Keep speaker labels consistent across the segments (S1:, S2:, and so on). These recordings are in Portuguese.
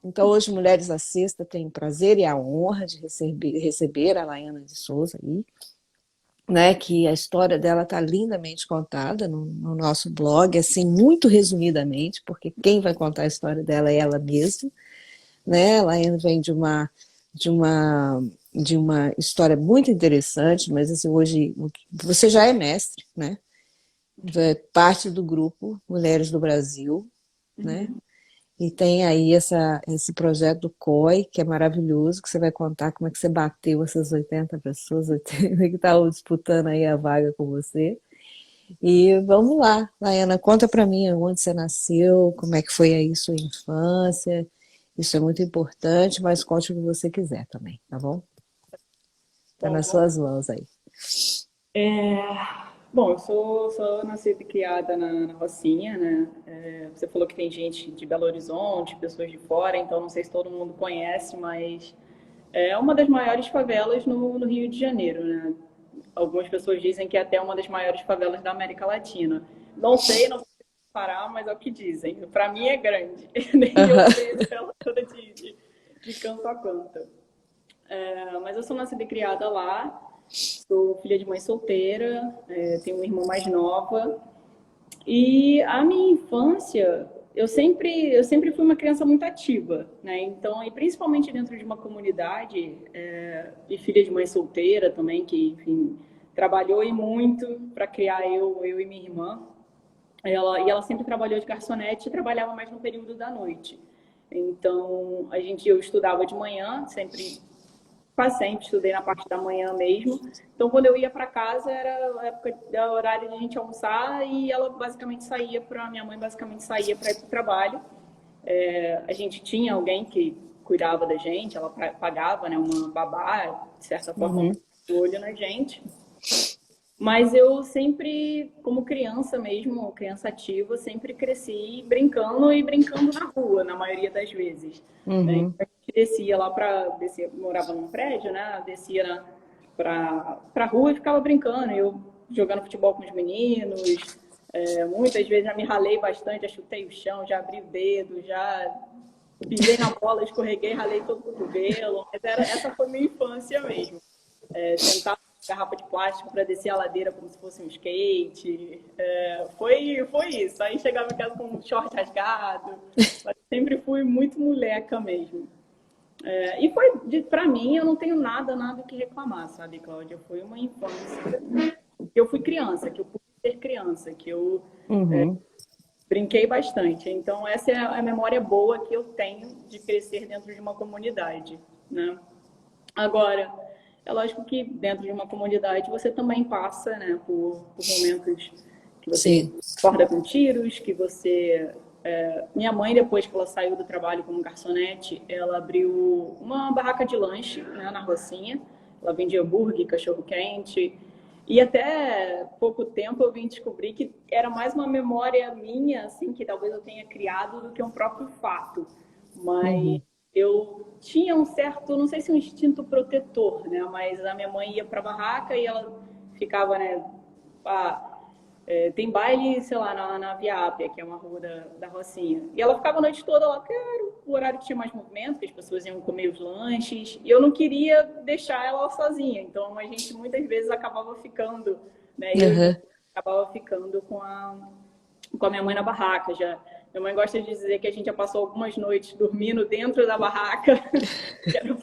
S1: Então, hoje, Mulheres na Sexta tem o prazer e a honra de receber a Laiana de Souza aí, né, que a história dela está lindamente contada no nosso blog, assim, muito resumidamente, porque quem vai contar a história dela é ela mesma, né? A Laiana vem de uma, de uma história muito interessante, mas assim, hoje você já é mestre, né? É parte do grupo Mulheres do Brasil, né?
S2: Uhum.
S1: E tem aí esse projeto do COI, que é maravilhoso, que você vai contar como é que você bateu essas 80 pessoas 80, que estavam disputando aí a vaga com você. E vamos lá, Laiana, conta para mim onde você nasceu, como é que foi aí sua infância. Isso é muito importante, mas conte o que você quiser também, tá bom? Tá
S2: Bom,
S1: nas suas mãos aí.
S2: é, bom, eu sou nascida e criada na Rocinha, né? Você falou que tem gente de Belo Horizonte, pessoas de fora, então não sei se todo mundo conhece, mas é uma das maiores favelas no Rio de Janeiro, né? Algumas pessoas dizem que é até uma das maiores favelas da América Latina. Não sei, não sei parar, mas é o que dizem. Para mim é grande. Nem eu
S1: Aham.
S2: conheço ela toda de canto a canto. Mas eu sou nascida e criada lá. Sou filha de mãe solteira, tenho uma irmã mais nova. E a minha infância, eu sempre fui uma criança muito ativa, né? Então, e principalmente dentro de uma comunidade, e filha de mãe solteira também, que, enfim, trabalhou e muito para criar eu e minha irmã. E ela sempre trabalhou de garçonete e trabalhava mais no período da noite. Então, eu estudava de manhã, quase sempre estudei na parte da manhã mesmo. Então, quando eu ia para casa, era a época da horário de a gente almoçar e ela basicamente saía para minha mãe basicamente saía para ir para o trabalho. A gente tinha alguém que cuidava da gente, ela pagava, né, uma babá, de certa forma,
S1: Uhum.
S2: de olho na gente. Mas eu sempre, como criança mesmo, criança ativa, sempre cresci brincando e brincando na rua, na maioria das vezes. Né?
S1: Uhum.
S2: Então, a gente descia lá para descer, morava num prédio, né? Descia para rua e ficava brincando. Eu jogando futebol com os meninos. Muitas vezes já me ralei bastante, já chutei o chão, já abri o dedo, já pisei na bola, escorreguei, ralei todo o cotovelo. Essa foi minha infância mesmo. Sentar na garrafa de plástico para descer a ladeira como se fosse um skate. Foi isso. Aí chegava em casa com um short rasgado. Mas sempre fui muito moleca mesmo. E para mim, eu não tenho nada que reclamar, sabe, Cláudia? Foi uma infância que eu fui criança, que eu pude ser criança, que eu
S1: Uhum.
S2: brinquei bastante. Então, essa é a memória boa que eu tenho de crescer dentro de uma comunidade, né? Agora, é lógico que dentro de uma comunidade você também passa, né, por momentos que você
S1: Sim.
S2: acorda com tiros, que você... minha mãe, depois que ela saiu do trabalho como garçonete, ela abriu uma barraca de lanche, né, na Rocinha. Ela vendia hambúrguer, cachorro-quente. E até pouco tempo eu vim descobrir que era mais uma memória minha, assim, que talvez eu tenha criado, do que um próprio fato. Mas
S1: Uhum.
S2: eu tinha um certo, não sei se um instinto protetor, né? Mas a minha mãe ia para a barraca e ela ficava, né? Tem baile, sei lá, na Via Ápia, que é uma rua da Rocinha. E ela ficava a noite toda lá, porque era o horário que tinha mais movimento, que as pessoas iam comer os lanches. E eu não queria deixar ela sozinha. Então a gente muitas vezes acabava ficando, né? Eu e meu
S1: Uhum.
S2: irmão acabava ficando com a minha mãe na barraca. Minha mãe gosta de dizer que a gente já passou algumas noites dormindo dentro da barraca, que era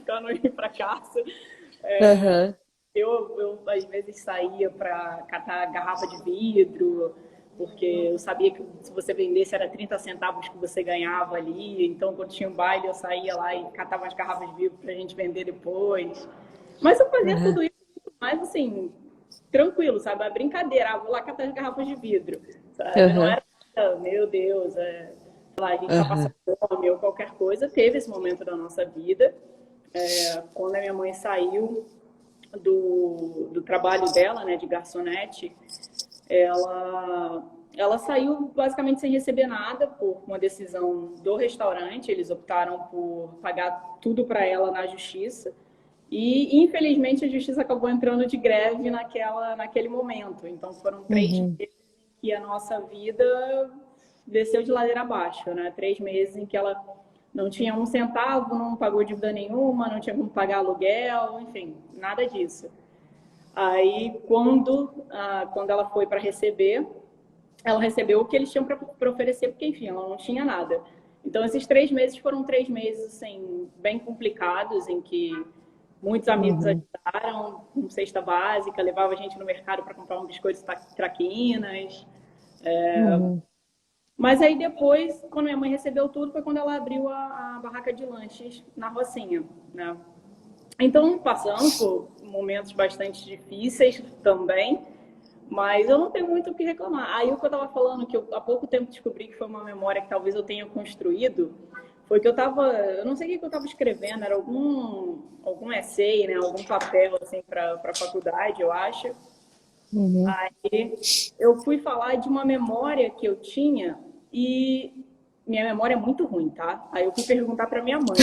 S2: para não ir para casa.
S1: Uhum.
S2: Eu às vezes saía para catar garrafa de vidro, porque eu sabia que se você vendesse era 30 centavos que você ganhava ali. Então, quando tinha um baile, eu saía lá e catava as garrafas de vidro para a gente vender depois. Mas eu fazia
S1: Uhum.
S2: tudo isso mais assim, tranquilo, sabe? A brincadeira, vou lá catar as garrafas de vidro, sabe? Não
S1: Uhum.
S2: era, meu Deus, lá, a gente está passando
S1: Uhum.
S2: fome ou qualquer coisa. Teve esse momento da nossa vida. Quando a minha mãe saiu do trabalho dela, né, de garçonete, ela saiu basicamente sem receber nada por uma decisão do restaurante. Eles optaram por pagar tudo para ela na justiça. E, infelizmente, a justiça acabou entrando de greve naquele momento. Então, foram 3 meses
S1: Uhum.
S2: que a nossa vida desceu de ladeira abaixo, né? 3 meses em que ela Não tinha um centavo, não pagou dívida nenhuma, não tinha como pagar aluguel, enfim, nada disso. Aí, quando ela foi para receber, ela recebeu o que eles tinham para oferecer, porque, enfim, ela não tinha nada. Então, esses 3 meses foram 3 meses, assim, bem complicados, em que muitos amigos
S1: Uhum,
S2: ajudaram com cesta básica, levava a gente no mercado para comprar um biscoito traquinas.
S1: uhum,
S2: Mas aí depois, quando minha mãe recebeu tudo, foi quando ela abriu a barraca de lanches na Rocinha, né? Então, passamos por momentos bastante difíceis também, mas eu não tenho muito o que reclamar. Aí o que eu estava falando, que eu há pouco tempo descobri que foi uma memória que talvez eu tenha construído, foi que eu não sei o que eu estava escrevendo, era algum essay, né, algum papel assim para a faculdade, eu acho.
S1: uhum.
S2: Aí eu fui falar de uma memória que eu tinha e minha memória é muito ruim, tá? Aí eu fui perguntar para minha mãe.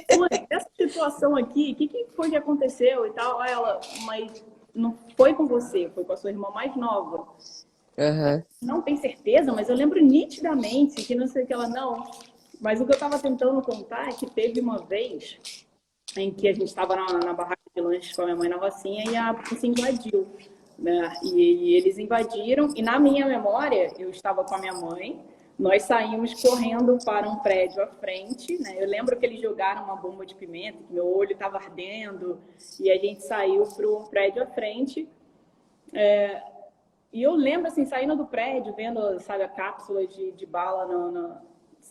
S2: Falei, mãe, essa situação aqui, o que foi que aconteceu e tal? Aí ela, mas não foi com você, foi com a sua irmã mais nova.
S1: Aham,
S2: Não tem certeza, mas eu lembro nitidamente que não sei o que ela não. Mas o que eu estava tentando contar é que teve uma vez em que a gente estava na barraca de lanches com a minha mãe na Rocinha e a polícia invadiu, né? E eles invadiram, e na minha memória, eu estava com a minha mãe, nós saímos correndo para um prédio à frente, né? Eu lembro que eles jogaram uma bomba de pimenta, que meu olho estava ardendo, e a gente saiu para um prédio à frente. E eu lembro, assim, saindo do prédio, vendo, sabe, a cápsula de bala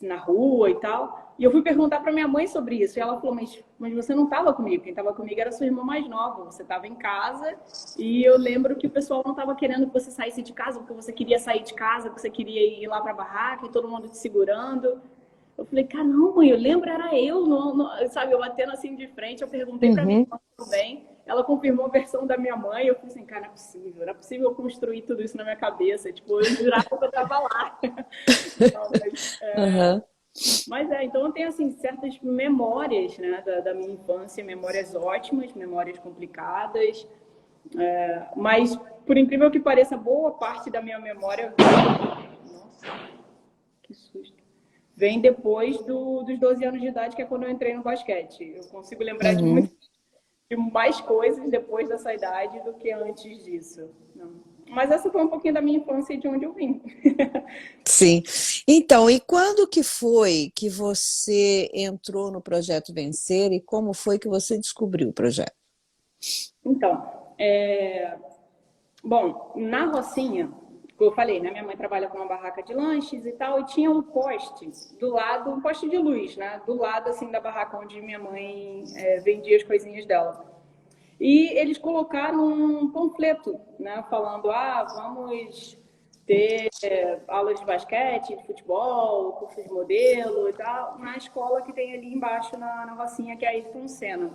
S2: na rua e tal. E eu fui perguntar para minha mãe sobre isso. E ela falou, mas você não estava comigo. Quem estava comigo era sua irmã mais nova. Você estava em casa. E eu lembro que o pessoal não estava querendo que você saísse de casa, porque você queria sair de casa, porque você queria ir lá para a barraca e todo mundo te segurando. Eu falei, cara, não, mãe, eu lembro, era eu, sabe, eu batendo assim de frente, eu perguntei pra minha
S1: uhum,
S2: irmã também, ela confirmou a versão da minha mãe, eu falei assim, cara, não é possível eu construir tudo isso na minha cabeça, tipo, eu jurava que eu tava lá. Não,
S1: aham,
S2: mas então eu tenho, assim, certas memórias, né, da minha infância, memórias ótimas, memórias complicadas, mas, por incrível que pareça, boa parte da minha memória, nossa, que susto, vem depois dos 12 anos de idade, que é quando eu entrei no basquete. Eu consigo lembrar
S1: uhum.
S2: de mais coisas depois dessa idade do que antes disso. Não. Mas essa foi um pouquinho da minha infância e de onde eu vim.
S1: Sim. Então, e quando que foi que você entrou no Projeto Vencer e como foi que você descobriu o projeto?
S2: Então, bom, na Rocinha, como eu falei, né, minha mãe trabalha com uma barraca de lanches e tal, e tinha um poste do lado, um poste de luz, né, do lado assim da barraca onde minha mãe vendia as coisinhas dela. E eles colocaram um panfleto, né, falando, vamos ter aulas de basquete, de futebol, curso de modelo e tal, na escola que tem ali embaixo na Rocinha, que é a Ayrton Senna.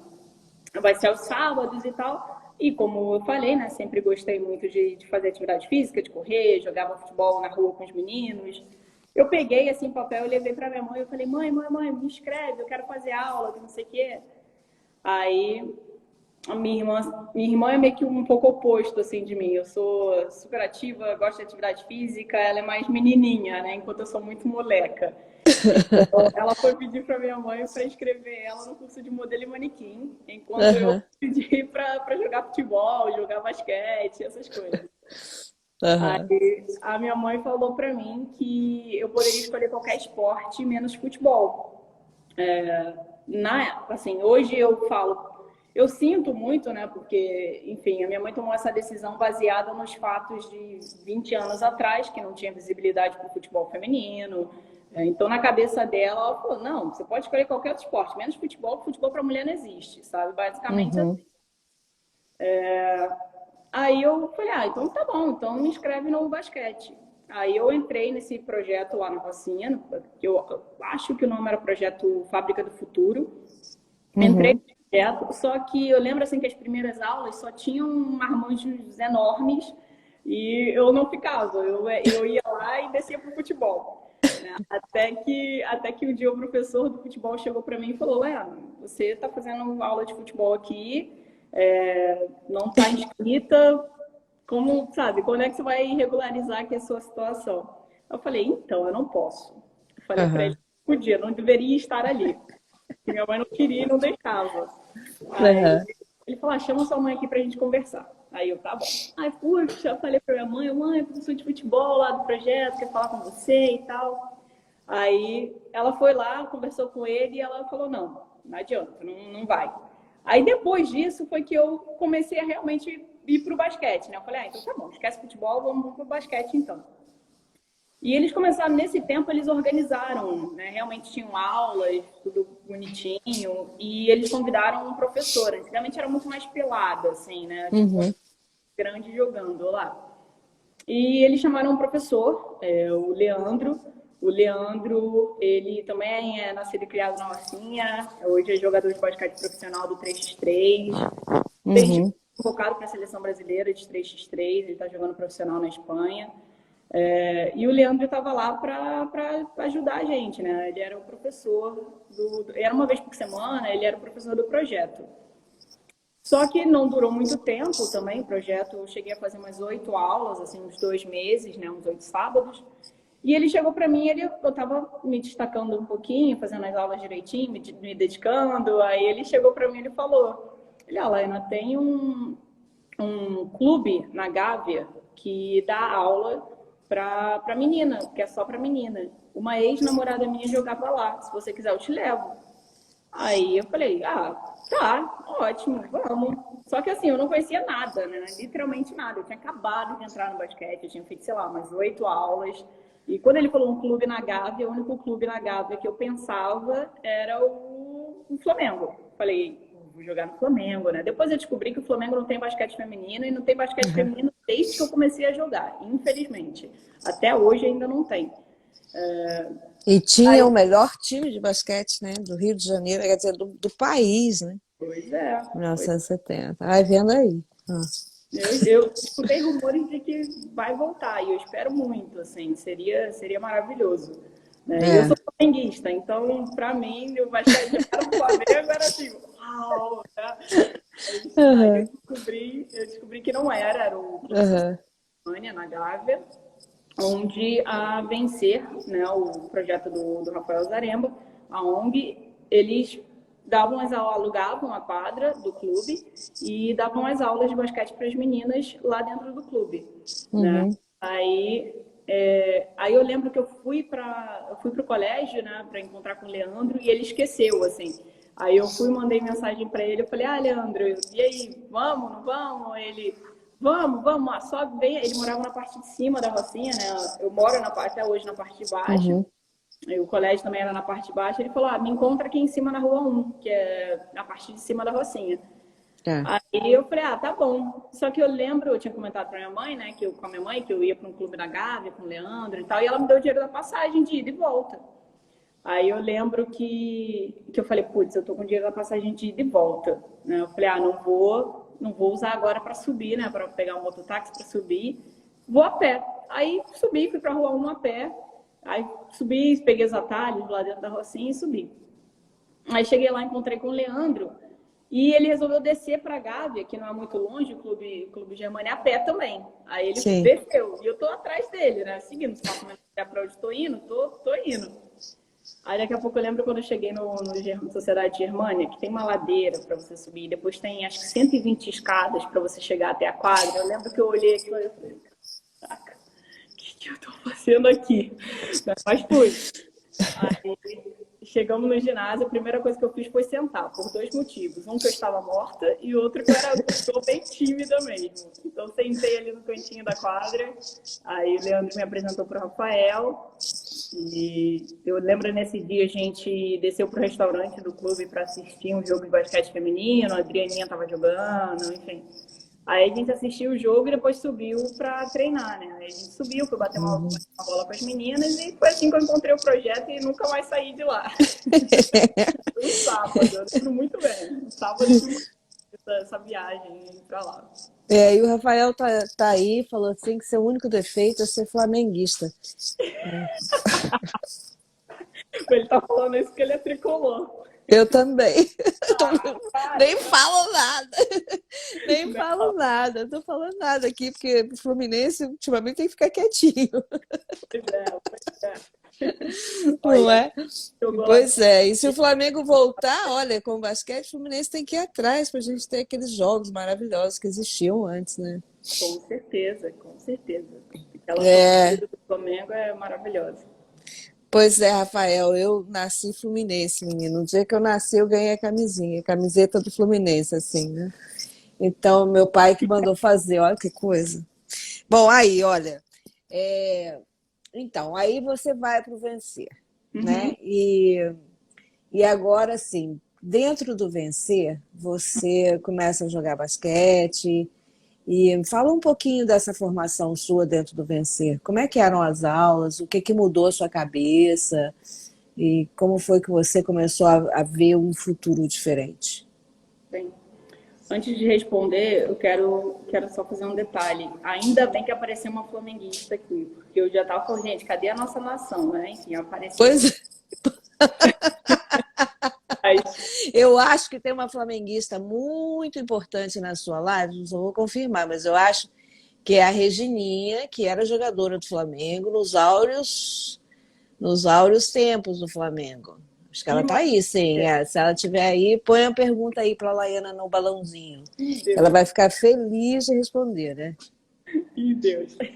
S2: Vai ser aos sábados e tal. E como eu falei, né, sempre gostei muito de fazer atividade física, de correr, jogava futebol na rua com os meninos. Eu peguei assim papel e levei para minha mãe. Eu falei, mãe, me inscreve, eu quero fazer aula, que não sei o quê. Aí a minha irmã é meio que um pouco oposto assim de mim. Eu sou super ativa, gosto de atividade física, ela é mais menininha, né? Enquanto eu sou muito moleca. Então, ela foi pedir para minha mãe para inscrever ela no curso de modelo e manequim, enquanto eu
S1: Aham,
S2: pedi para jogar futebol, jogar basquete, essas coisas.
S1: aham,
S2: Aí a minha mãe falou para mim que eu poderia escolher qualquer esporte menos futebol. Assim, hoje eu falo, eu sinto muito, né? Porque, enfim, a minha mãe tomou essa decisão baseada nos fatos de 20 anos atrás, que não tinha visibilidade para o futebol feminino. Então, na cabeça dela, ela falou: não, você pode escolher qualquer outro esporte, menos futebol, porque futebol para mulher não existe, sabe? Basicamente
S1: uhum,
S2: assim. Aí eu falei, então tá bom, então me inscreve no basquete. Aí eu entrei nesse projeto lá na Rocinha, que eu acho que o nome era Projeto Fábrica do Futuro. Entrei
S1: uhum.
S2: no projeto, só que eu lembro assim que as primeiras aulas só tinham marmanjos enormes e eu não ficava. Eu ia lá e descia pro futebol. Né? Até que um dia o professor do futebol chegou para mim e falou: Léa, você está fazendo aula de futebol aqui, não está inscrita, como, sabe, quando é que você vai regularizar aqui a sua situação? Eu falei: então, eu não posso. Eu falei para ele:
S1: Aham,
S2: podia, não deveria estar ali. Minha mãe não queria e não deixava. Aí
S1: Aham.
S2: ele falou, chama sua mãe aqui pra gente conversar. Aí eu, tá bom. Aí, puxa, falei pra minha mãe, professor de futebol lá do projeto, quer falar com você e tal. Aí ela foi lá, conversou com ele e ela falou, não adianta, não vai. Aí depois disso foi que eu comecei a realmente ir pro basquete, né? Eu falei, então tá bom, esquece futebol, vamos pro basquete então. E eles começaram, nesse tempo, eles organizaram, né? Realmente tinham aulas, tudo bonitinho, e eles convidaram um professor. Antigamente era muito mais pelado, assim, né? Tipo,
S1: Uhum.
S2: grande jogando lá. E eles chamaram um professor, o Leandro. O Leandro, ele também é nascido e criado na Rocinha, hoje é jogador de basquete profissional do 3x3, fez
S1: Uhum.
S2: convocado para a seleção brasileira de 3x3, ele está jogando profissional na Espanha. E o Leandro estava lá para ajudar a gente, né? Ele era o professor era uma vez por semana, ele era o professor do projeto. Só que não durou muito tempo também o projeto. Eu cheguei a fazer umas 8 aulas, assim, uns 2 meses, né? Uns 8 sábados. E ele chegou para mim, eu estava me destacando um pouquinho, fazendo as aulas direitinho, me dedicando. Aí ele chegou para mim e falou: olha, Laina, tem um clube na Gávea que dá aula para menina, que é só para menina. Uma ex-namorada minha jogava lá. Se você quiser, eu te levo. Aí eu falei, tá, ótimo, vamos. Só que assim, eu não conhecia nada, né? Literalmente nada. Eu tinha acabado de entrar no basquete, eu tinha feito, sei lá, umas 8 aulas. E quando ele falou um clube na Gávea, o único clube na Gávea que eu pensava era o Flamengo. Falei, vou jogar no Flamengo, né? Depois eu descobri que o Flamengo não tem basquete feminino e não tem basquete
S1: Uhum.
S2: feminino desde que eu comecei a jogar, infelizmente. Até hoje ainda não tem.
S1: E tinha
S2: Aí,
S1: o melhor time de basquete, né, do Rio de Janeiro, quer dizer, do país, né,
S2: pois é.
S1: 1970. Ai, vendo aí. Ah.
S2: Eu escutei rumores de que vai voltar e eu espero muito, assim, seria maravilhoso. Né? E eu
S1: É.
S2: sou flamenguista, então, para mim, o basquete era o Flamengo, era assim, uau! Né? Aí
S1: Uhum.
S2: eu descobri que não era o Clube Social
S1: Uhum.
S2: na Gávea, onde a Vencer, né, o projeto do Rafael Zaremba, a ONG, eles alugavam a quadra do clube e davam as aulas de basquete para as meninas lá dentro do clube, né?
S1: Uhum.
S2: Aí, aí eu lembro que eu fui para o colégio, né, para encontrar com o Leandro e ele esqueceu, assim. Aí eu fui, mandei mensagem para ele, eu falei, Leandro, e aí, vamos, não vamos? Ele, vamos, sobe bem. Ele morava na parte de cima da Rocinha, né? Eu moro até hoje na parte de baixo.
S1: Uhum.
S2: E o colégio também era na parte de baixo. Ele falou, me encontra aqui em cima na Rua 1, que é a parte de cima da Rocinha.
S1: É.
S2: Aí eu falei, tá bom. Só que eu lembro, eu tinha comentado pra minha mãe, né, com a minha mãe, que eu ia para um clube da Gávea com o Leandro e tal, e ela me deu o dinheiro da passagem de ida e volta. Aí eu lembro que eu falei, putz, eu tô com dinheiro da passagem de ida e volta. Né? Eu falei, não vou usar agora para subir, né? Para pegar um mototáxi para subir. Vou a pé. Aí subi, fui para a Rua 1 a pé. Aí subi, peguei os atalhos lá dentro da Rocinha e subi. Aí cheguei lá, encontrei com o Leandro e ele resolveu descer para a Gávea, que não é muito longe, o Clube Germânia, a pé também. Aí ele
S1: Sim.
S2: desceu e eu tô atrás dele, né? Seguindo, sabe como é para onde tô indo? Tô indo. Aí daqui a pouco eu lembro quando eu cheguei no Sociedade Germânia, que tem uma ladeira para você subir, depois tem acho que 120 escadas para você chegar até a quadra. Eu lembro que eu olhei aquilo e falei, caraca, o que eu tô fazendo aqui? Mas fui. Aí chegamos no ginásio, a primeira coisa que eu fiz foi sentar, por 2 motivos. Um, que eu estava morta, e outro, que eu estou bem tímida mesmo. Então, sentei ali no cantinho da quadra, aí o Leandro me apresentou para o Rafael, e eu lembro nesse dia a gente desceu para o restaurante do clube para assistir um jogo de basquete feminino, a Adrianinha estava jogando, enfim. Aí a gente assistiu o jogo e depois subiu para treinar, né? Aí a gente subiu, foi bater uma
S1: Uhum.
S2: bola com as meninas e foi assim que eu encontrei o projeto e nunca mais saí de lá. Foi um sábado, eu lembro muito bem. Um sábado de manhã, essa viagem para lá.
S1: E o Rafael tá aí, falou assim que seu único defeito é ser flamenguista.
S2: Ele tá falando isso porque ele é tricolor.
S1: Eu também. Nem
S2: Para!
S1: falo nada. Nem falo nada. Não tô falando nada aqui, porque o Fluminense ultimamente tem que ficar quietinho,
S2: Pois é, pois é.
S1: não
S2: Olha,
S1: é?
S2: jogou lá.
S1: Pois é. E se o Flamengo voltar, olha, com o basquete, o Fluminense tem que ir atrás pra gente ter aqueles jogos maravilhosos que existiam antes, né?
S2: Com certeza, com certeza. Aquela
S1: É.
S2: torcida do Flamengo é maravilhosa.
S1: Pois é, Rafael, eu nasci fluminense, menino. No dia que eu nasci, eu ganhei a camisinha, a camiseta do Fluminense, assim, né? Então, meu pai que mandou fazer, olha que coisa. Bom, aí, olha, é, então, aí você vai para o Vencer, né?
S2: Uhum.
S1: E agora, assim, dentro do Vencer, você começa a jogar basquete e fala um pouquinho dessa formação sua dentro do Vencer. Como é que eram as aulas? O que que mudou a sua cabeça? E como foi que você começou a ver um futuro diferente?
S2: Bem, antes de responder, eu quero só fazer um detalhe. Ainda bem que apareceu uma flamenguista aqui, porque eu já tava falando, gente, cadê a nossa nação, né? Enfim, apareceu.
S1: Pois
S2: Mas,
S1: eu acho que tem uma flamenguista muito importante na sua live, não vou confirmar, mas eu acho que é a Regininha, que era jogadora do Flamengo nos áureos tempos do Flamengo. Acho que ela tá aí, sim.
S2: imagina,
S1: É, se ela tiver aí, põe a pergunta aí para a Laiana no balãozinho.
S2: ih,
S1: Ela
S2: Deus,
S1: vai ficar feliz de responder, né?
S2: ih, Deus. Mas,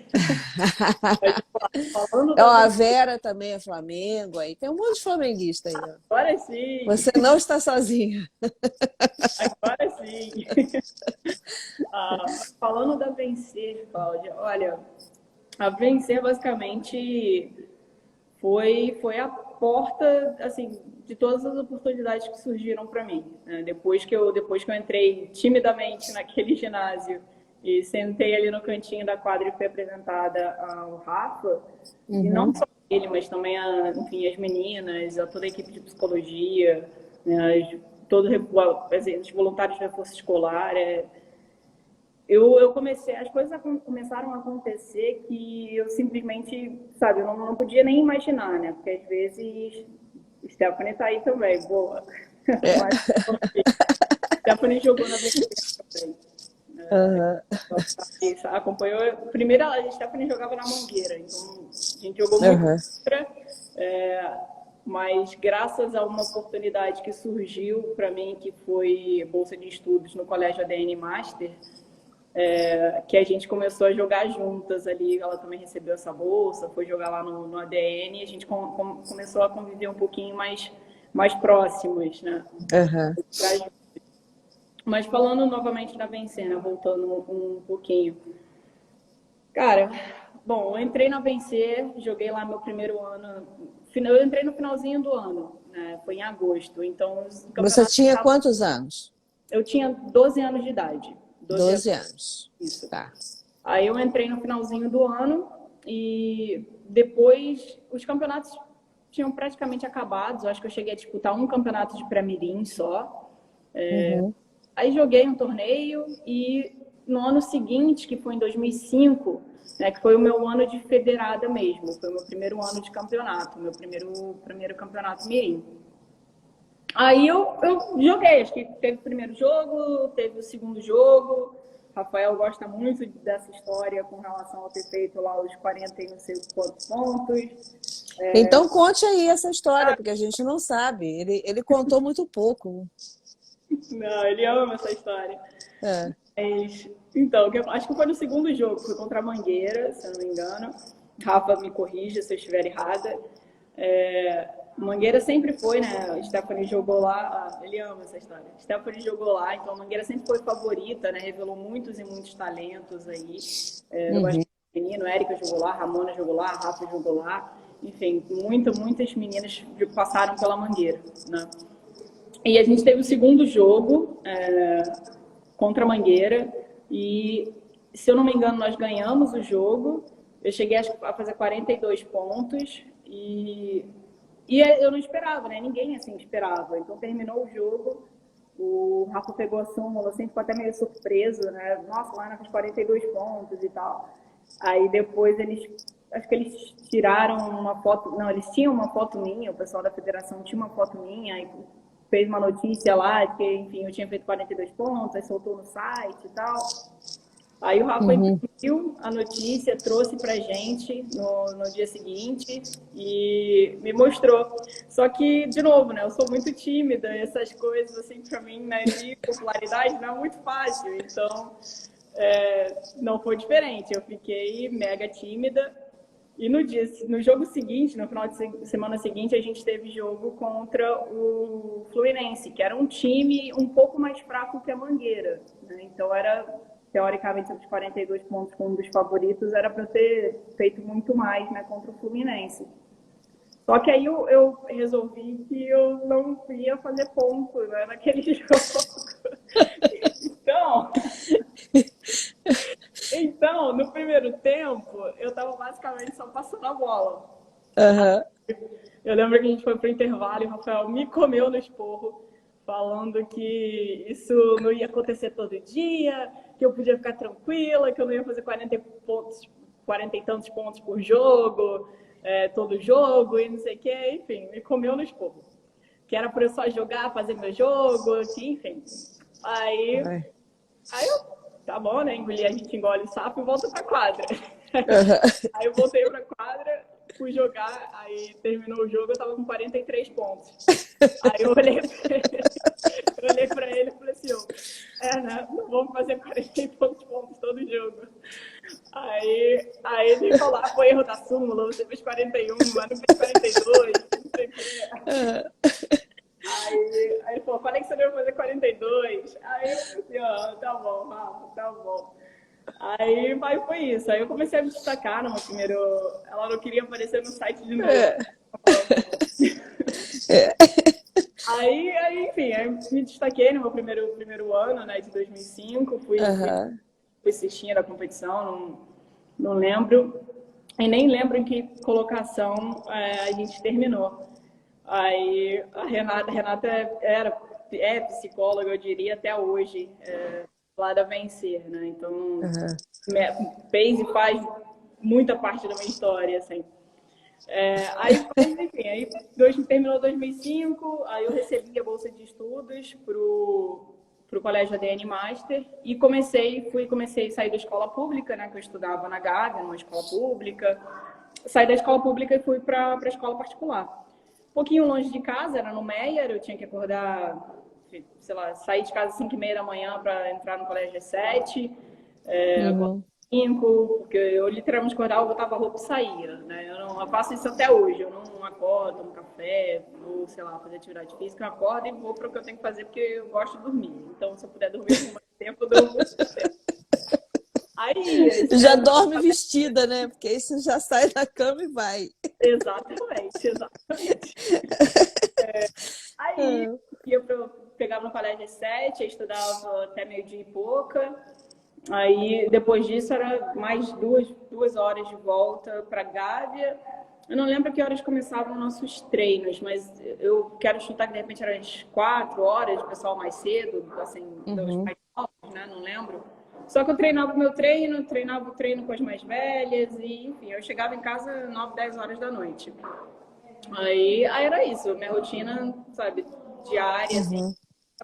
S2: falando
S1: Ó,
S2: da
S1: a
S2: vez,
S1: Vera também é Flamengo, aí tem um monte de flamenguista aí, ó.
S2: agora sim,
S1: Você não está sozinha.
S2: agora sim. Falando da Vencer, Cláudia, olha, a Vencer basicamente foi a porta, assim, de todas as oportunidades que surgiram para mim, né? Depois que eu entrei timidamente naquele ginásio e sentei ali no cantinho da quadra e fui apresentada ao Rafa, e não
S1: Uhum.
S2: só ele, mas também enfim, as meninas, toda a equipe de psicologia, né, todos os voluntários de reforço escolar, eu comecei, as coisas começaram a acontecer que eu simplesmente, sabe, eu não podia nem imaginar, né? Porque às vezes, Stephanie tá aí também, boa.
S1: É.
S2: Mas, Stephanie jogou na BC também.
S1: Aham.
S2: Acompanhou. Primeiro, a Stephanie jogava na Mangueira, então a gente jogou muito
S1: Aham.
S2: contra, mas graças a uma oportunidade que surgiu para mim, que foi bolsa de estudos no Colégio ADN Master, que a gente começou a jogar juntas ali. Ela também recebeu essa bolsa, foi jogar lá no ADN e a gente começou a conviver um pouquinho mais próximos, né?
S1: Aham.
S2: Mas falando novamente da Vencena, voltando um pouquinho. Cara, bom, eu entrei na Vencer, joguei lá meu primeiro ano. Eu entrei no finalzinho do ano, né? Foi em agosto. Então, os
S1: Você
S2: campeonatos
S1: tinha
S2: estavam.
S1: quantos anos?
S2: Eu tinha 12 anos de idade. 12 anos,
S1: 12 anos.
S2: isso.
S1: Tá.
S2: Aí eu entrei no finalzinho do ano e depois os campeonatos tinham praticamente acabado. Eu acho que eu cheguei a disputar um campeonato de pré-mirim só.
S1: Uhum.
S2: Aí joguei um torneio e no ano seguinte, que foi em 2005, né, que foi o meu ano de federada mesmo, foi o meu primeiro ano de campeonato, meu primeiro campeonato mirim. Aí eu joguei, acho que teve o primeiro jogo, teve o segundo jogo. Rafael gosta muito dessa história com relação a ter feito lá os 40 e não sei quantos pontos.
S1: Então conte aí essa história, porque a gente não sabe. Ele contou muito pouco.
S2: Não, ele ama essa história.
S1: É.
S2: Mas, então, acho que foi no segundo jogo, foi contra a Mangueira, se eu não me engano. Rafa me corrija se eu estiver errada. Mangueira sempre foi, né? Stephanie jogou lá, ele ama essa história. Stephanie jogou lá, então a Mangueira sempre foi favorita, né? Revelou muitos e muitos talentos aí. No
S1: Uhum.
S2: basquete feminino, Érica jogou lá, Ramona jogou lá, Rafa jogou lá. Enfim, muitas meninas passaram pela Mangueira, né? E a gente teve o segundo jogo contra a Mangueira e, se eu não me engano, nós ganhamos o jogo. Eu cheguei a fazer 42 pontos e eu não esperava, né? Ninguém assim esperava. Então terminou o jogo, o Rafa pegou a súmula, assim, ficou até meio surpreso, né? Nossa, lá fez 42 pontos e tal. Aí depois acho que eles tiraram uma foto, não, eles tinham uma foto minha, o pessoal da federação tinha uma foto minha, e fez uma notícia lá, que, enfim, eu tinha feito 42 pontos, aí soltou no site e tal. Aí o Rafa imprimiu a notícia, trouxe pra gente no dia seguinte e me mostrou. Só que, de novo, né, eu sou muito tímida, essas coisas, assim, pra mim, né, de popularidade não é muito fácil. Então, não foi diferente. Eu fiquei mega tímida. E no jogo seguinte, no final de semana seguinte, a gente teve jogo contra o Fluminense, que era um time um pouco mais fraco que a Mangueira, né? Então era, teoricamente, os 42 pontos como um dos favoritos, era para ter feito muito mais, né, contra o Fluminense. Só que aí eu resolvi que eu não ia fazer ponto, né, naquele jogo. Então, então, no primeiro tempo, eu estava basicamente só passando a bola.
S1: Aham.
S2: Eu lembro que a gente foi pro intervalo e o Rafael me comeu no esporro, falando que isso não ia acontecer todo dia, que eu podia ficar tranquila, que eu não ia fazer 40 pontos, 40 e tantos pontos por jogo, todo jogo e não sei o que, enfim, me comeu no esporro. Que era para eu só jogar, fazer meu jogo, que, enfim.
S1: Ai.
S2: Aí eu, tá bom, né? A gente engole o sapo e volta pra quadra.
S1: Aham.
S2: Aí eu voltei pra quadra, fui jogar, aí terminou o jogo, eu tava com 43 pontos. Aí eu olhei pra ele e falei assim, né? Não vamos fazer 40 e poucos pontos todo jogo. Aí ele falou, foi erro da súmula, você fez 41, mas não fez 42, não sei o quê. Aí ele falou, falei que você não ia fazer 42. Aí eu falei assim, tá bom, Rafa, tá bom. Aí foi isso. Aí eu comecei a me destacar no meu primeiro. Ela não queria aparecer no site de novo.
S1: É.
S2: Enfim, aí me destaquei no meu primeiro ano, né, de 2005. Fui
S1: Aham.
S2: cestinha da competição, não lembro. E nem lembro em que colocação a gente terminou. Aí a Renata é psicóloga, eu diria, até hoje, lá da Vencer, né? Então,
S1: Aham.
S2: fez e faz muita parte da minha história, assim. Enfim, terminou 2005, aí eu recebi a bolsa de estudos pro Colégio ADN Master e comecei a sair da escola pública, né, que eu estudava na Gávea, numa escola pública. Saí da escola pública e fui para a escola particular. Um pouquinho longe de casa, era no Meier, eu tinha que acordar, sei lá, sair de casa às 5h30 da manhã para entrar no colégio às 7h.
S1: Uhum.
S2: 5, porque eu literalmente acordava, botava a roupa e saía, né? Eu faço isso até hoje, eu não acordo, tomo café, vou, sei lá, fazer atividade física, eu acordo e vou para o que eu tenho que fazer, porque eu gosto de dormir. Então, se eu puder dormir por mais tempo, eu durmo muito tempo. Aí,
S1: Já dorme vestida, né? Porque aí você já sai da cama e vai.
S2: exatamente. Aí, pegava no colégio às 7h, estudava até meio-dia e pouca. Aí, depois disso, era mais duas horas de volta para Gávea. Eu não lembro que horas começavam nossos treinos, mas eu quero chutar que de repente eram as 4 horas, o pessoal mais cedo, assim, dos mais novos, né? Não lembro. Só que eu treinava o meu treino, treinava o treino com as mais velhas, e enfim, eu chegava em casa 9, 10 horas da noite. Aí era isso, minha rotina, sabe, diária, assim,
S1: Uhum.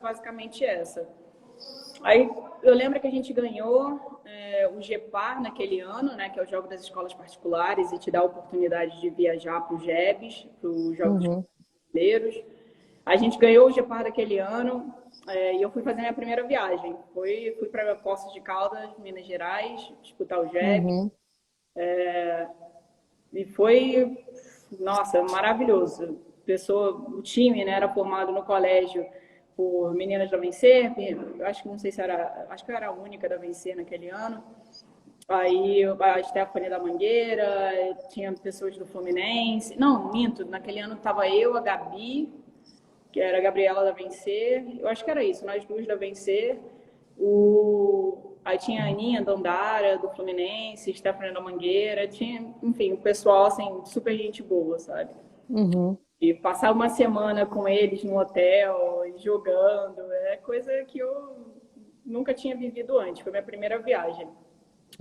S2: basicamente essa. Aí eu lembro que a gente ganhou o GEPAR naquele ano, né, que é o Jogo das Escolas Particulares, e te dá a oportunidade de viajar para o JEBs, para os Jogos
S1: Uhum.
S2: Brasileiros. A gente ganhou o GEPAR daquele ano e eu fui fazer minha primeira viagem. Fui para Poços de Caldas, Minas Gerais, disputar o JEB.
S1: Uhum.
S2: E foi, nossa, maravilhoso. O time, né, era formado no colégio por meninas da Vencer, acho que não sei se era, acho que eu era a única da Vencer naquele ano. Aí a Stephanie da Mangueira, tinha pessoas do Fluminense. Não, minto, naquele ano estava eu, a Gabi, que era a Gabriela da Vencer. Eu acho que era isso, nós duas da Vencer. Aí tinha a Aninha Dandara, do Fluminense, Stephanie da Mangueira, tinha, enfim, o pessoal, assim, super gente boa, sabe?
S1: Uhum.
S2: E passar uma semana com eles no hotel, jogando, é coisa que eu nunca tinha vivido antes, foi minha primeira viagem.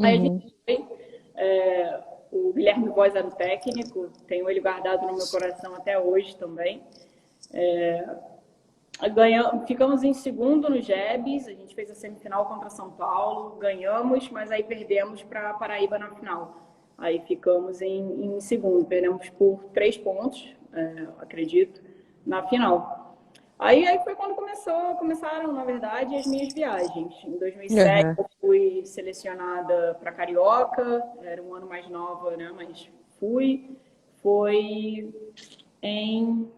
S2: Aí a
S1: Uhum.
S2: gente foi, o Guilherme Voz era o técnico, tenho ele guardado no meu coração até hoje também. Ficamos em segundo no GEBs, a gente fez a semifinal contra São Paulo, ganhamos, mas aí perdemos para Paraíba na final. Aí ficamos em segundo, perdemos por 3 pontos, acredito, na final. Aí foi quando começaram, na verdade, as minhas viagens. Em 2007
S1: Aham.
S2: eu fui selecionada para Carioca, era um ano mais nova, né? Mas fui. Foi em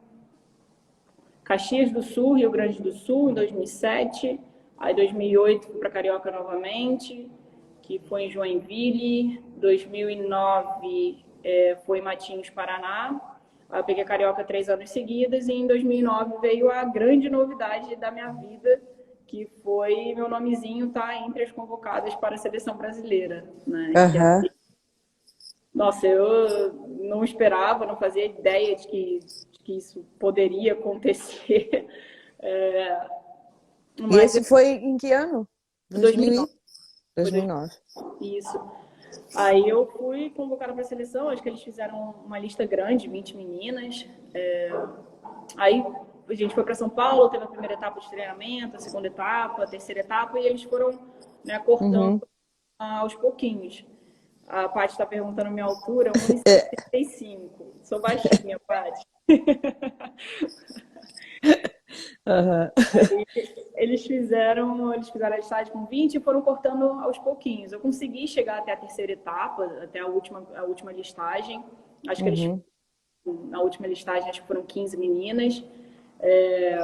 S2: Caxias do Sul, Rio Grande do Sul, em 2007. Aí, em 2008, fui para Carioca novamente, que foi em Joinville. 2009, foi em Matinhos, Paraná. Aí eu peguei Carioca 3 anos seguidos e em 2009 veio a grande novidade da minha vida, que foi meu nomezinho tá entre as convocadas para a seleção brasileira, né?
S1: Aham.
S2: Nossa, eu não esperava, não fazia ideia de que isso poderia acontecer. É,
S1: E
S2: mas
S1: esse foi em que ano?
S2: em
S1: 2000
S2: 2009,
S1: e...
S2: foi
S1: 2009.
S2: isso. Aí eu fui convocada para a seleção, acho que eles fizeram uma lista grande, 20 meninas. Aí a gente foi para São Paulo, teve a primeira etapa de treinamento, a segunda etapa, a terceira etapa, e eles foram, né, cortando
S1: Uhum.
S2: aos pouquinhos. A Paty está perguntando minha altura,
S1: É,
S2: 1,75. Sou baixinha, Paty.
S1: aham.
S2: Eles fizeram a listagem com 20 e foram cortando aos pouquinhos. Eu consegui chegar até a terceira etapa, até a última listagem. Acho que eles,
S1: Uhum.
S2: na última listagem, acho que foram 15 meninas. É,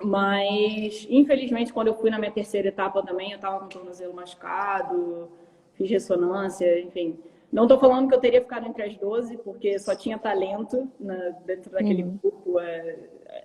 S2: mas, infelizmente, quando eu fui na minha terceira etapa também, eu estava com o tornozelo machucado, fiz ressonância, enfim. Não estou falando que eu teria ficado entre as 12, porque só tinha talento, né, dentro daquele
S1: Uhum.
S2: grupo.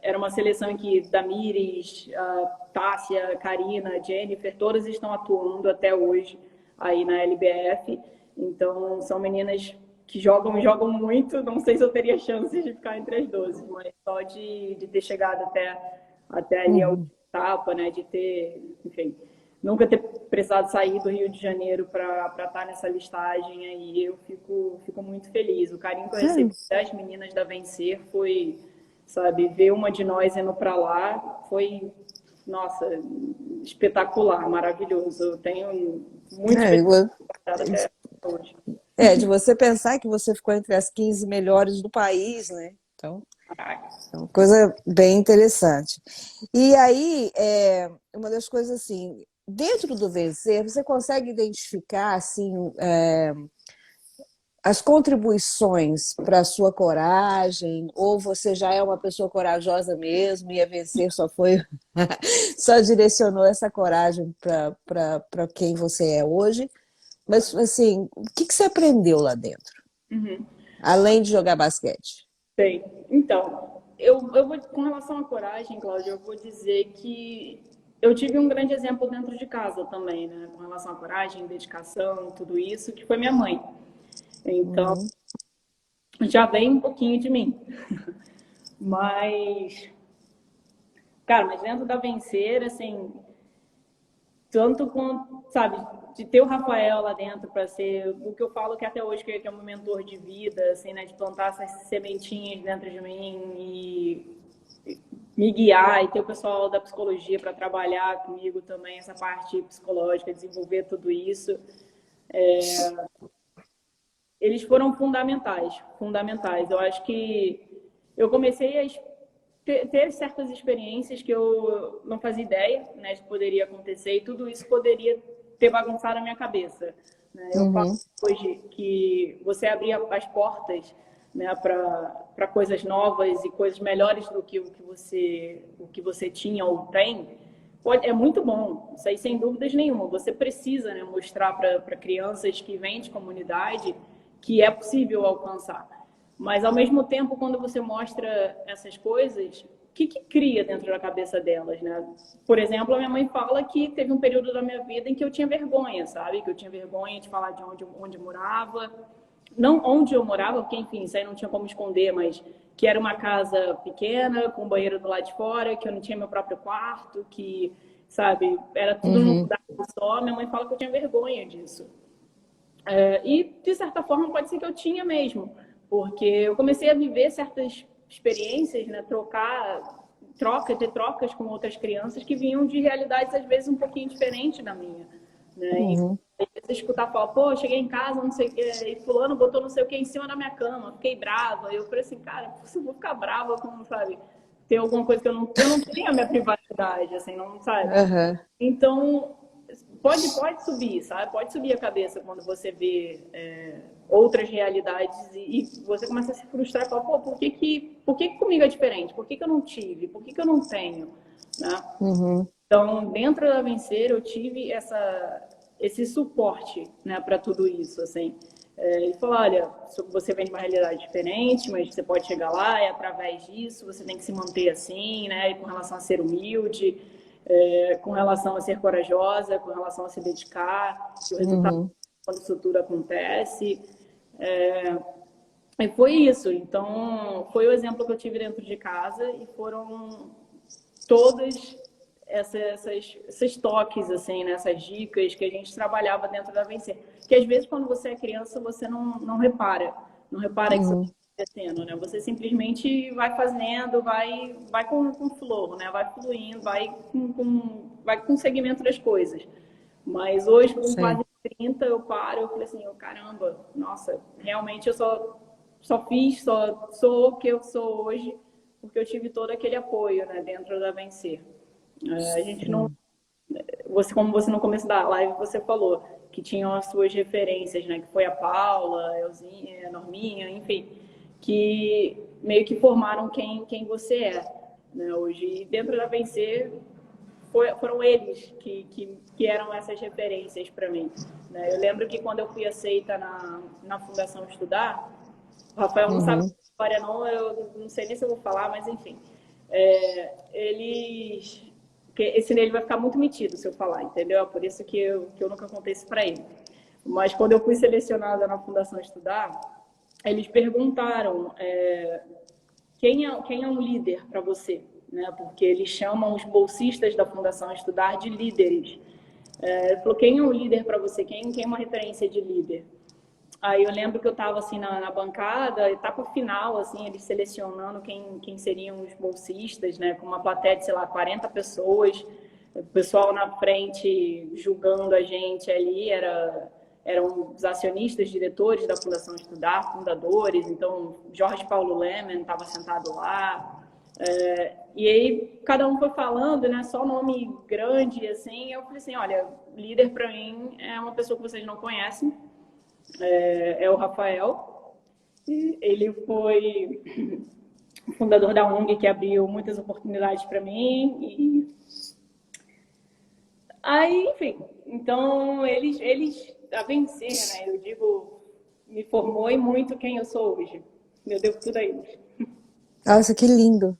S2: Era uma seleção em que Damires, a Tássia, Karina, Jennifer, todas estão atuando até hoje aí na LBF. Então, são meninas que jogam e jogam muito. Não sei se eu teria chances de ficar entre as 12, mas só de ter chegado até ali a última
S1: Uhum.
S2: etapa, né? De ter, enfim, nunca ter precisado sair do Rio de Janeiro para estar nessa listagem aí, eu fico muito feliz. O carinho que eu recebi das meninas da Vencer foi, sabe, ver uma de nós indo para lá foi, nossa, espetacular, maravilhoso. Eu tenho muito
S1: É,
S2: feliz até hoje.
S1: de você pensar que você ficou entre as 15 melhores do país, né? Então, é uma coisa bem interessante. E aí, uma das coisas assim, dentro do vencer, você consegue identificar assim, as contribuições para a sua coragem, ou você já é uma pessoa corajosa mesmo e a vencer só foi, só direcionou essa coragem para quem você é hoje? Mas assim, o que que você aprendeu lá dentro,
S2: Uhum.
S1: além de jogar basquete?
S2: Sei. Então, eu vou, com relação à coragem, Cláudia, eu vou dizer que eu tive um grande exemplo dentro de casa também, né? Com relação à coragem, dedicação, tudo isso, que foi minha mãe. Então,
S1: Uhum.
S2: já vem um pouquinho de mim. Mas, cara, mas dentro da Vencer, assim, tanto com, sabe, de ter o Rafael lá dentro para ser o que eu falo que até hoje que é um mentor de vida, assim, né, de plantar essas sementinhas dentro de mim e me guiar e ter o pessoal da psicologia para trabalhar comigo também essa parte psicológica, desenvolver tudo isso. Eles foram fundamentais, fundamentais. Eu acho que eu comecei a ter certas experiências que eu não fazia ideia, né, de que poderia acontecer e tudo isso poderia ter bagunçado a minha cabeça, né? Eu falo
S1: Uhum.
S2: hoje que você abrir as portas, né, para coisas novas e coisas melhores do que o que você tinha ou tem, é muito bom, isso aí sem dúvidas nenhuma. Você precisa, né, mostrar para crianças que vêm de comunidade que é possível alcançar. Mas, ao mesmo tempo, quando você mostra essas coisas, o que cria dentro da cabeça delas, né? Por exemplo, a minha mãe fala que teve um período da minha vida em que eu tinha vergonha, sabe? Que eu tinha vergonha de falar de onde eu morava. Não onde eu morava, porque, enfim, isso aí não tinha como esconder, mas que era uma casa pequena, com banheiro do lado de fora, que eu não tinha meu próprio quarto, que, sabe, era tudo num
S1: Uhum.
S2: lugar só. Minha mãe fala que eu tinha vergonha disso. E, de certa forma, pode ser que eu tinha mesmo, porque eu comecei a viver certas experiências, né, trocar. ter trocas com outras crianças que vinham de realidades, às vezes, um pouquinho diferentes da minha, né?
S1: Uhum.
S2: E você escutar falar, pô, cheguei em casa, não sei o que, e fulano botou não sei o que em cima da minha cama, fiquei brava. Eu falei assim, cara, eu vou ficar brava com, sabe, ter alguma coisa que eu não tenho a minha privacidade, assim, não, sabe?
S1: Aham.
S2: Então, pode subir, sabe? Pode subir a cabeça quando você vê outras realidades e você começa a se frustrar e falar, pô, por que comigo é diferente? Por que eu não tive? Por que eu não tenho? Né?
S1: Uhum.
S2: Então, dentro da Vencer, eu tive esse suporte, né, para tudo isso, assim. Ele falou, olha, você vem de uma realidade diferente, mas você pode chegar lá e através disso você tem que se manter assim, né, e com relação a ser humilde, com relação a ser corajosa, com relação a se dedicar, que o resultado
S1: Uhum.
S2: quando isso tudo acontece. E foi isso. Então, foi o exemplo que eu tive dentro de casa e foram todas esses toques, assim, né? Essas dicas que a gente trabalhava dentro da Vencer. Que às vezes, quando você é criança, você não repara. Não repara que isso
S1: Uhum.
S2: está acontecendo, né? Você simplesmente vai fazendo, vai com flow, né? Vai fluindo, vai com o segmento das coisas. Mas hoje, com
S1: Sei.
S2: quase 30 eu paro, eu falei assim, oh, caramba, nossa, realmente eu só sou o que eu sou hoje, porque eu tive todo aquele apoio, né, dentro da Vencer. A gente não,
S1: Sim.
S2: como você no começo da live você falou, que tinham as suas referências, né, que foi a Paula, a Elzinha, a Norminha, enfim, que meio que formaram quem você é, né, hoje. E dentro da Vencer foram eles que eram essas referências para mim. Né? Eu lembro que quando eu fui aceita na Fundação Estudar, o Rafael não sabe a
S1: Uhum.
S2: história não, eu não sei nem se eu vou falar, mas enfim. Eles... Esse nele vai ficar muito metido se eu falar, entendeu? É por isso que eu nunca contei isso para ele. Mas quando eu fui selecionada na Fundação Estudar, eles perguntaram quem é um líder para você, né? Porque eles chamam os bolsistas da Fundação Estudar de líderes. Ele falou, quem é um líder para você? Quem é uma referência de líder? Aí eu lembro que eu estava assim na bancada, etapa final, assim, eles selecionando quem seriam os bolsistas, né? Com uma plateia de, sei lá, 40 pessoas, o pessoal na frente julgando a gente ali, eram os acionistas, diretores da Fundação Estudar, fundadores, então Jorge Paulo Lemen estava sentado lá. E aí cada um foi falando, né? Só nome grande, assim. Eu falei assim, olha, líder para mim é uma pessoa que vocês não conhecem, é o Rafael. Ele foi o fundador da ONG que abriu muitas oportunidades para mim. E aí, enfim, então eles a vencer, né? Eu digo, me formou e muito quem eu sou hoje. Eu devo tudo a eles.
S1: Nossa, que lindo.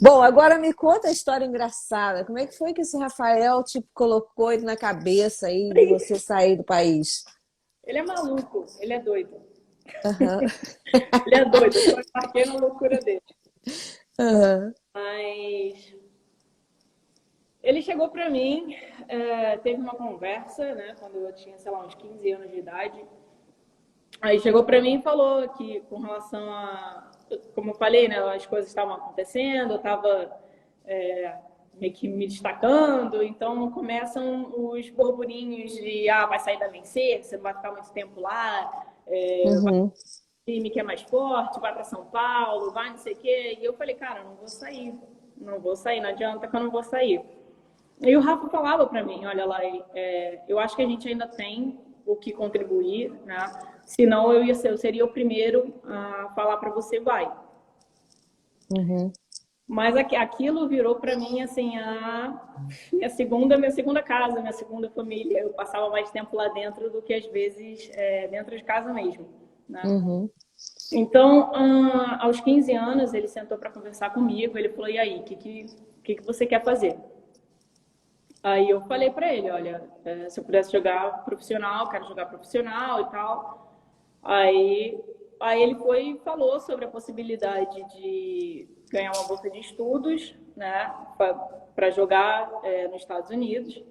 S1: Bom, agora me conta a história engraçada. Como é que foi que esse Rafael tipo colocou ele na cabeça aí de você sair do país?
S2: Ele é maluco, ele é doido.
S1: Aham.
S2: Ele é doido, eu só embarquei na loucura dele.
S1: Aham.
S2: Mas ele chegou para mim, teve uma conversa, né, quando eu tinha, sei lá, uns 15 anos de idade. Aí chegou para mim e falou que com relação a, como eu falei, né, as coisas estavam acontecendo, eu estava meio que me destacando, então começam os burburinhos de, vai sair da vencer, você não vai ficar muito tempo lá, vai
S1: Uhum.
S2: time que é mais forte, vai para São Paulo, vai não sei o quê. E eu falei, cara, eu não vou sair, não adianta que eu não vou sair. E o Rafa falava para mim, olha lá, eu acho que a gente ainda tem o que contribuir, né? Senão eu seria o primeiro a falar para você, vai.
S1: Uhum.
S2: Mas aquilo virou para mim assim minha segunda casa, minha segunda família. Eu passava mais tempo lá dentro do que às vezes dentro de casa mesmo, né?
S1: Uhum.
S2: Então, aos 15 anos, ele sentou para conversar comigo. Ele falou: e aí, o que você quer fazer? Aí eu falei para ele: olha, se eu pudesse jogar profissional, quero jogar profissional e tal. Aí, aí ele foi e falou sobre a possibilidade de ganhar uma bolsa de estudos, né, para jogar nos Estados Unidos.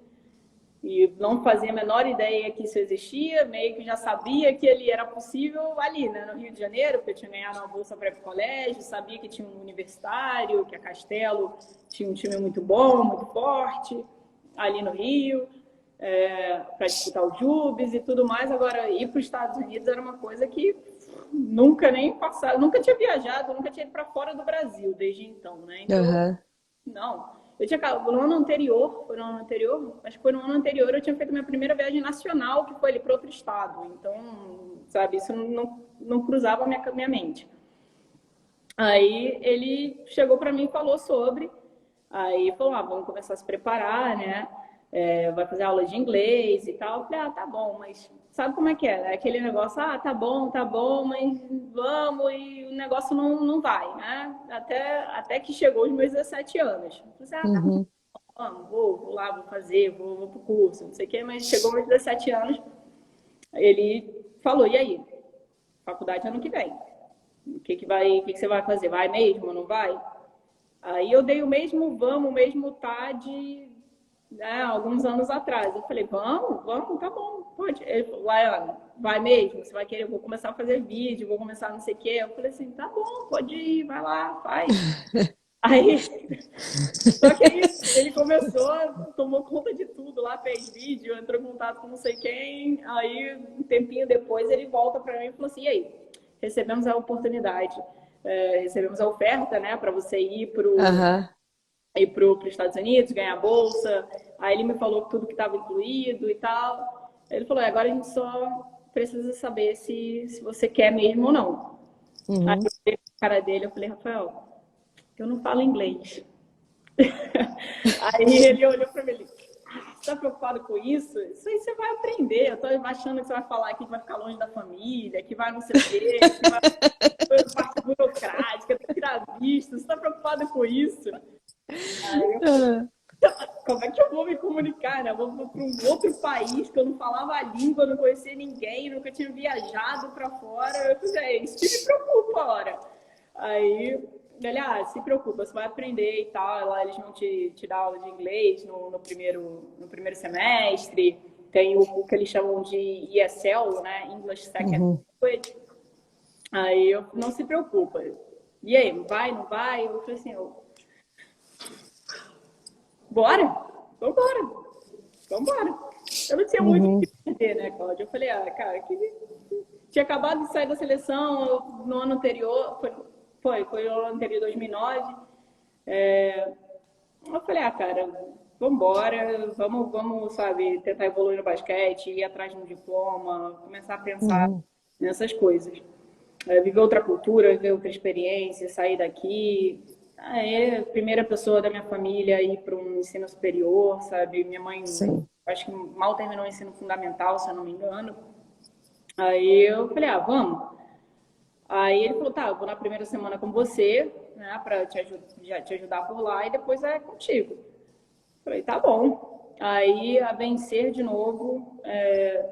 S2: E não fazia a menor ideia que isso existia, meio que já sabia que ele era possível ali, né, no Rio de Janeiro, porque eu tinha ganhado uma bolsa para ir para o colégio, sabia que tinha um universitário, que a Castelo tinha um time muito bom, muito forte, ali no Rio, para disputar o Jubes e tudo mais. Agora, ir para os Estados Unidos era uma coisa que nunca nem passava, nunca tinha viajado, nunca tinha ido para fora do Brasil desde então, né? Então,
S1: Aham.
S2: não. Eu tinha, no ano anterior, acho que foi no ano anterior, eu tinha feito minha primeira viagem nacional, que foi ali para outro estado. Então, sabe, isso não cruzava a minha mente. Aí ele chegou para mim e falou sobre. Aí falou, vamos começar a se preparar, né? Vai fazer aula de inglês e tal. Eu falei, tá bom, mas sabe como é que é? Né? Aquele negócio, tá bom, mas vamos, e o negócio não vai, né? Até que chegou os meus 17 anos. Eu falei, tá bom,
S1: Uhum.
S2: vamos, vou lá, vou fazer, vou pro curso, não sei o quê, mas chegou meus 17 anos, ele falou, e aí? Faculdade ano que vem. O que você vai fazer? Vai mesmo ou não vai? Aí eu dei o mesmo vamos, o mesmo tá de, né, alguns anos atrás. Eu falei, vamos, tá bom, pode. Ele falou, Laiane, vai mesmo? Você vai querer? Eu vou começar a fazer vídeo, vou começar não sei o quê. Eu falei assim, tá bom, pode ir, vai lá, faz. Aí, só que aí ele começou, tomou conta de tudo lá, fez vídeo, entrou em contato com não sei quem. Aí, um tempinho depois, ele volta para mim e falou assim, e aí? Recebemos a oportunidade, recebemos a oferta, né, para você ir
S1: Aham.
S2: para os Estados Unidos, ganhar bolsa. Aí ele me falou tudo que estava incluído e tal. Ele falou, agora a gente só precisa saber se você quer mesmo ou não. Aí
S1: Uhum.
S2: eu olhei pra cara dele, eu falei, Rafael, eu não falo inglês. Aí ele olhou para mim e disse, você está preocupado com isso? Isso aí você vai aprender. Eu estou achando que você vai falar que vai ficar longe da família, que vai não sei o quê, que vai parte burocrática, tem que tirar visto. Você está preocupado com isso? Aí eu falei,
S1: Ah.
S2: como é que eu vou me comunicar, né? Eu vou para um outro país que eu não falava a língua, não conhecia ninguém, nunca tinha viajado para fora. Eu falei, isso que me preocupa, ora. Aí ele, se preocupa, você vai aprender e tal. Lá eles vão te dar aula de inglês no primeiro semestre. Tem o que eles chamam de ESL, né? English Second
S1: Uhum.
S2: Language. Aí eu, não se preocupa. E aí, vai, não vai? Eu falei assim, bora? Vambora. Eu não tinha muito o que
S1: Uhum.
S2: perder, né, Cláudia? Eu falei, cara, tinha acabado de sair da seleção no ano anterior, foi no ano anterior, 2009. Eu falei, cara, vambora, vamos, sabe, tentar evoluir no basquete, ir atrás de um diploma, começar a pensar
S1: Uhum.
S2: nessas coisas. Viver outra cultura, viver outra experiência, sair daqui. Primeira pessoa da minha família a ir para um ensino superior, sabe? Minha mãe,
S1: Sim.
S2: acho que mal terminou o ensino fundamental, se eu não me engano. Aí eu falei, vamos. Aí ele falou, tá, eu vou na primeira semana com você, né, para te ajudar por lá e depois é contigo. Falei, tá bom. Aí a Vencer de novo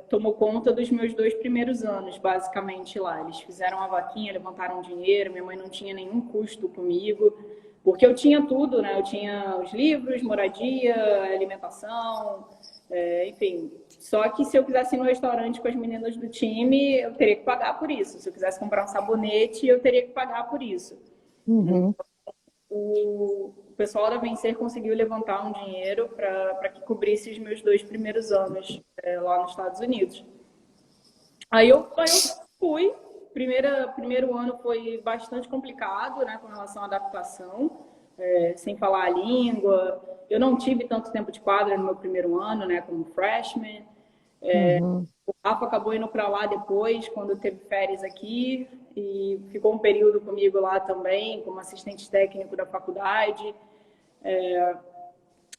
S2: tomou conta dos meus 2 primeiros anos, basicamente lá. Eles fizeram uma vaquinha, levantaram dinheiro, minha mãe não tinha nenhum custo comigo, porque eu tinha tudo, né? Eu tinha os livros, moradia, alimentação, enfim. Só que se eu quisesse ir no restaurante com as meninas do time, eu teria que pagar por isso. Se eu quisesse comprar um sabonete, eu teria que pagar por isso.
S1: Uhum.
S2: O pessoal da Vencer conseguiu levantar um dinheiro para que cobrisse os meus 2 primeiros anos lá nos Estados Unidos. Aí eu fui. Primeiro ano foi bastante complicado, né, com relação à adaptação, sem falar a língua. Eu não tive tanto tempo de quadra no meu primeiro ano, né, como freshman.
S1: Uhum.
S2: O Rafa acabou indo para lá depois, quando teve férias aqui, e ficou um período comigo lá também, como assistente técnico da faculdade.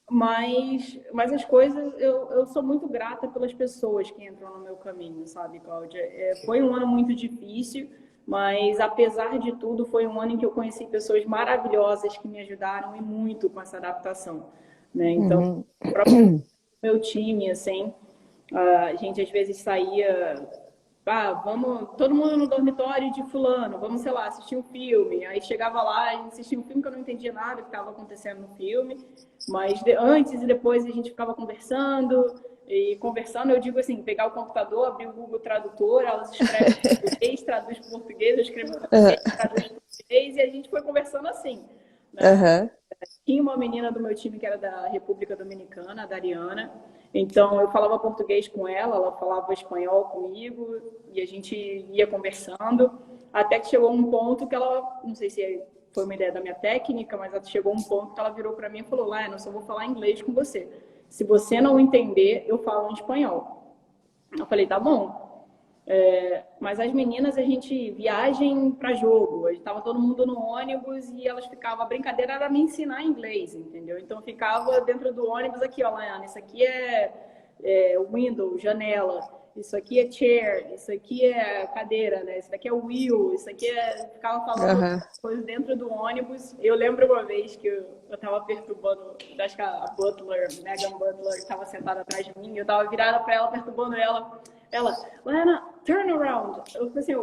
S2: Mas as coisas, eu sou muito grata pelas pessoas que entram no meu caminho, sabe, Cláudia? Foi um ano muito difícil, mas apesar de tudo, foi um ano em que eu conheci pessoas maravilhosas que me ajudaram e muito com essa adaptação, né? Então,
S1: Uhum.
S2: o próprio meu time, assim, a gente às vezes saía, vamos, todo mundo no dormitório de fulano, vamos, sei lá, assistir um filme. Aí chegava lá, a gente assistia um filme que eu não entendia nada que estava acontecendo no filme, mas antes e depois a gente ficava conversando, e conversando, eu digo assim, pegar o computador, abrir o Google Tradutor, elas escrevem português, traduz português, eu escrevo português, traduz português, e a gente foi conversando assim, né?
S1: Aham.
S2: Tinha uma menina do meu time que era da República Dominicana, a Dariana. Então eu falava português com ela, ela falava espanhol comigo e a gente ia conversando. Até que chegou um ponto que ela, não sei se foi uma ideia da minha técnica, mas chegou um ponto que ela virou para mim e falou: Laiana, eu só vou falar inglês com você. Se você não entender, eu falo em espanhol. Eu falei: tá bom. Mas as meninas, a gente viagem para jogo, a gente tava todo mundo no ônibus e elas ficavam, a brincadeira era me ensinar inglês, entendeu? Então eu ficava dentro do ônibus aqui, ó, Laiana, isso aqui é window, janela, isso aqui é chair, isso aqui é cadeira, né? Isso daqui é wheel, isso aqui é... Ficava falando
S1: Aham.
S2: coisas dentro do ônibus. Eu lembro uma vez que eu tava perturbando, acho que a Butler, Megan Butler, estava sentada atrás de mim, eu tava virada para ela, perturbando ela. Ela, Lana, turn around. Eu falei assim,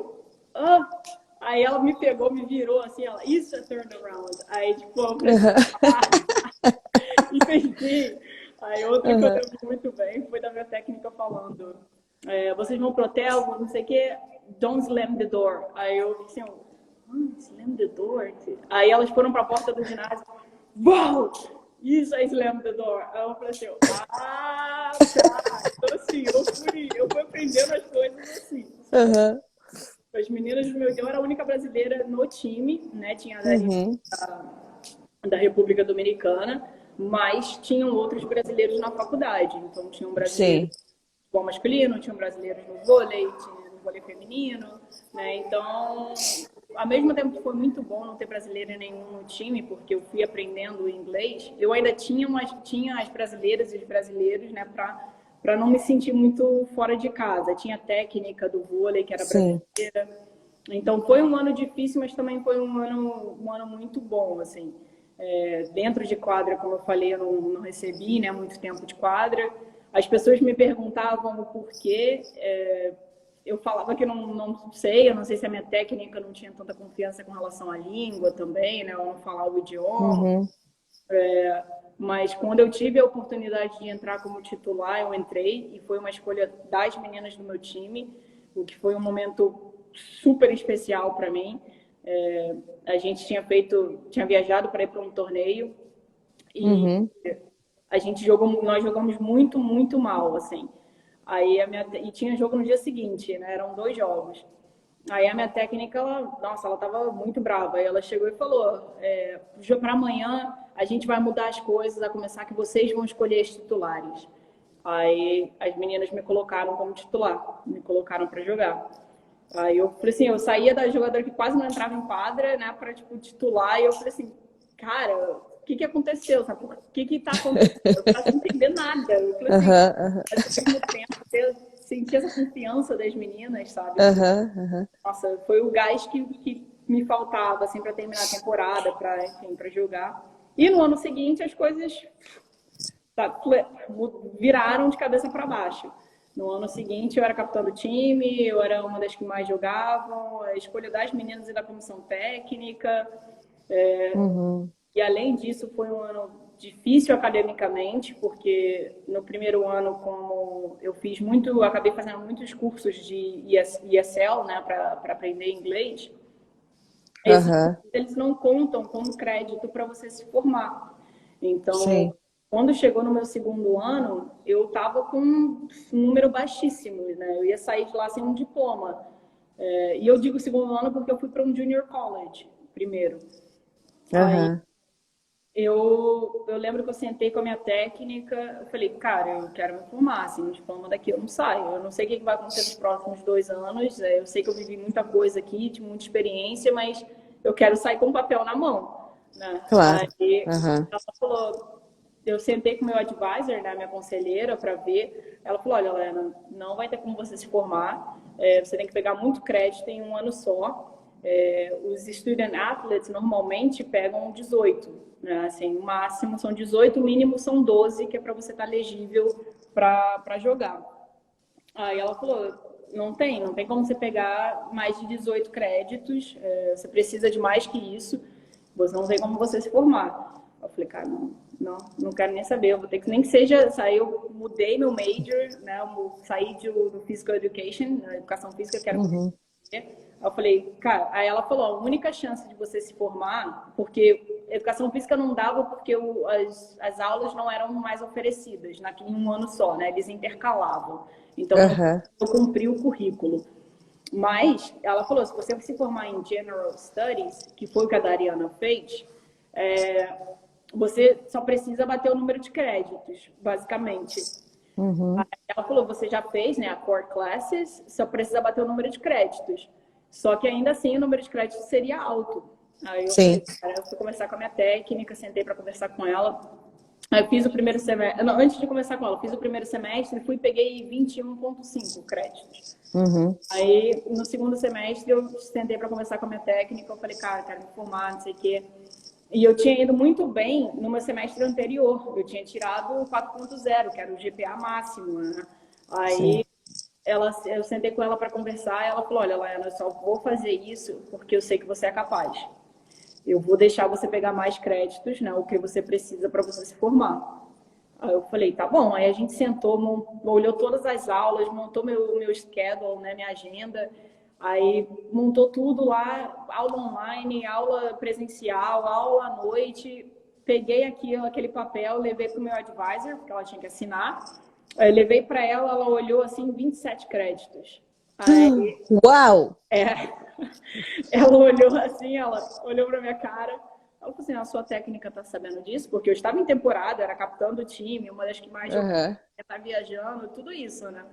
S2: Aí ela me pegou, me virou assim, ela, isso é turn around. Aí, tipo, eu falei, entendi. Aí outra que eu lembro muito bem foi da minha técnica falando, vocês vão pro hotel, não sei o quê, don't slam the door. Aí eu assim, slam the door? Aí elas foram pra porta do ginásio, uau! Isso é slam the door. Aí eu falei assim, tá. Então assim, eu fui aprendendo as coisas assim.
S1: Aham.
S2: As meninas do meu, eu era a única brasileira no time, né? Tinha a Dani
S1: Uhum.
S2: da República Dominicana, mas tinham outros brasileiros na faculdade. Então tinham brasileiros
S1: Sim.
S2: no futebol masculino, tinham brasileiros no vôlei, tinha no vôlei feminino, né? Então, ao mesmo tempo que foi muito bom não ter brasileiro nenhum no time, porque eu fui aprendendo inglês, eu ainda tinha as brasileiras e os brasileiros, né, para não me sentir muito fora de casa. Tinha a técnica do vôlei, que era
S1: Sim.
S2: brasileira. Então, foi um ano difícil, mas também foi um ano muito bom, assim. Dentro de quadra, como eu falei, eu não recebi, né, muito tempo de quadra. As pessoas me perguntavam o porquê. Eu falava que não sei, eu não sei se a minha técnica não tinha tanta confiança com relação à língua também, né, ou não falar o idioma.
S1: Uhum.
S2: Mas quando eu tive a oportunidade de entrar como titular, eu entrei e foi uma escolha das meninas do meu time, o que foi um momento super especial para mim. A gente tinha viajado para ir para um torneio e
S1: Uhum.
S2: nós jogamos muito, muito mal, assim. E tinha jogo no dia seguinte, né? Eram 2 jogos. Aí a minha técnica, ela tava muito brava. Aí ela chegou e falou: para amanhã a gente vai mudar as coisas, a começar que vocês vão escolher os titulares. Aí as meninas me colocaram como titular, me colocaram para jogar. Aí eu falei assim, eu saía da jogadora que quase não entrava em quadra, né, para tipo titular, e eu falei assim, cara, o que aconteceu? Sabe? O que tá acontecendo? Eu não faço entender nada. Eu falei assim,
S1: Aham. Aham.
S2: mas ao mesmo tempo eu senti essa confiança das meninas, sabe?
S1: Aham. Aham.
S2: Nossa, foi o gás que me faltava assim para terminar a temporada, para enfim, para jogar. E no ano seguinte as coisas viraram de cabeça para baixo. No ano seguinte eu era capitã do time, eu era uma das que mais jogavam, a escolha das meninas e da comissão técnica.
S1: Uhum.
S2: E além disso foi um ano difícil academicamente, porque no primeiro ano, como eu acabei fazendo muitos cursos de ESL, né, para aprender inglês. Esses
S1: Aham.
S2: eles não contam como crédito para você se formar. Então,
S1: Sim.
S2: quando chegou no meu segundo ano, eu estava com um número baixíssimo, né? Eu ia sair de lá sem um diploma. E eu digo segundo ano porque eu fui para um junior college primeiro. Aí
S1: Aham.
S2: eu lembro que eu sentei com a minha técnica, eu falei, cara, eu quero me formar, assim, um diploma daqui eu não saio. Eu não sei o que vai acontecer nos próximos 2 anos, eu sei que eu vivi muita coisa aqui, tive muita experiência, mas eu quero sair com o papel na mão, né?
S1: Claro.
S2: Aí
S1: Aham.
S2: ela falou, eu sentei com o meu advisor, né, minha conselheira, para ver. Ela falou, olha, Helena, não vai ter como você se formar, você tem que pegar muito crédito em um ano só. Os student athletes normalmente pegam 18, né? Assim, o máximo são 18, o mínimo são 12, que é para você estar elegível para jogar. Aí ela falou, não tem como você pegar mais de 18 créditos, você precisa de mais que isso, você não tem como você se formar. Eu falei, cara, não quero nem saber. Eu vou ter que, nem que seja, sair, eu mudei meu major, né? Eu saí do Physical Education, na educação física, quero
S1: Uhum.
S2: Aí eu falei, cara, aí ela falou, a única chance de você se formar, porque educação física não dava porque as aulas não eram mais oferecidas em um ano só, né? Eles intercalavam. Então,
S1: Aham.
S2: eu cumpri o currículo. Mas ela falou, se você se formar em General Studies, que foi o que a Dariana fez, você só precisa bater o número de créditos, basicamente.
S1: Uhum.
S2: Ela falou, você já fez, né, a Core Classes, só precisa bater o número de créditos. Só que ainda assim o número de créditos seria alto. Aí eu
S1: Sim.
S2: falei, cara, eu fui conversar com a minha técnica, sentei para conversar com ela. Aí eu fiz o primeiro semestre, não, antes de conversar com ela, eu fiz o primeiro semestre, fui e peguei 21,5 créditos.
S1: Uhum.
S2: Aí no segundo semestre eu sentei para conversar com a minha técnica, eu falei, cara, eu quero me formar, não sei o quê. E eu tinha ido muito bem no meu semestre anterior. Eu tinha tirado 4,0, que era o GPA máximo, né?
S1: Sim.
S2: Aí eu sentei com ela para conversar e ela falou, olha, Laiana, eu só vou fazer isso porque eu sei que você é capaz. Eu vou deixar você pegar mais créditos, né? O que você precisa para você se formar. Aí eu falei, tá bom. Aí a gente sentou, olhou todas as aulas, montou meu schedule, né? Minha agenda. Aí montou tudo lá, aula online, aula presencial, aula à noite. Peguei aquele papel, levei para o meu advisor, porque ela tinha que assinar. Aí levei para ela, ela olhou assim, 27 créditos. Aí,
S1: Uau!
S2: ela olhou assim, ela olhou para minha cara. Ela falou assim, a sua técnica tá sabendo disso? Porque eu estava em temporada, era capitã do time, uma das que mais eu
S1: Aham.
S2: tá viajando, tudo isso, né?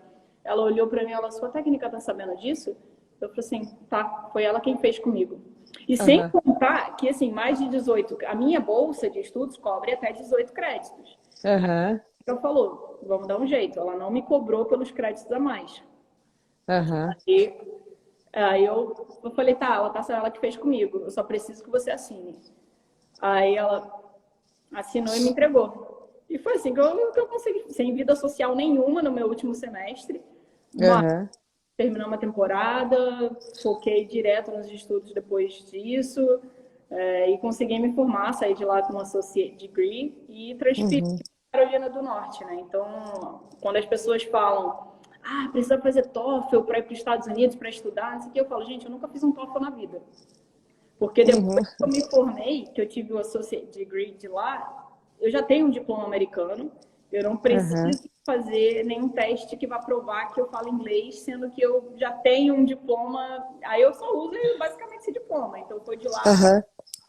S2: Ela olhou para mim, ela, sua técnica tá sabendo disso? Eu falei assim, tá, foi ela quem fez comigo. E sem
S1: Aham.
S2: contar que, assim, mais de 18, a minha bolsa de estudos cobre até 18 créditos.
S1: Aham.
S2: Ela falou, vamos dar um jeito. Ela não me cobrou pelos créditos a mais.
S1: Aham.
S2: E aí eu falei, tá, ela tá ela que fez comigo, eu só preciso que você assine. Aí ela assinou e me entregou. E foi assim que eu consegui, sem vida social nenhuma no meu último semestre, mas
S1: Aham.
S2: terminamos a temporada, foquei direto nos estudos depois disso, e consegui me formar, sair de lá com um associate degree e transferi
S1: Uhum.
S2: para Carolina do Norte, né? Então, quando as pessoas falam, precisa fazer TOEFL para ir para os Estados Unidos para estudar, não sei o que, eu falo, gente, eu nunca fiz um TOEFL na vida. Porque depois
S1: Uhum.
S2: que eu me formei, que eu tive o associate degree de lá, eu já tenho um diploma americano, eu não
S1: Aham.
S2: preciso fazer nenhum teste que vá provar que eu falo inglês, sendo que eu já tenho um diploma, aí eu só uso basicamente esse diploma. Então foi de lá
S1: Aham.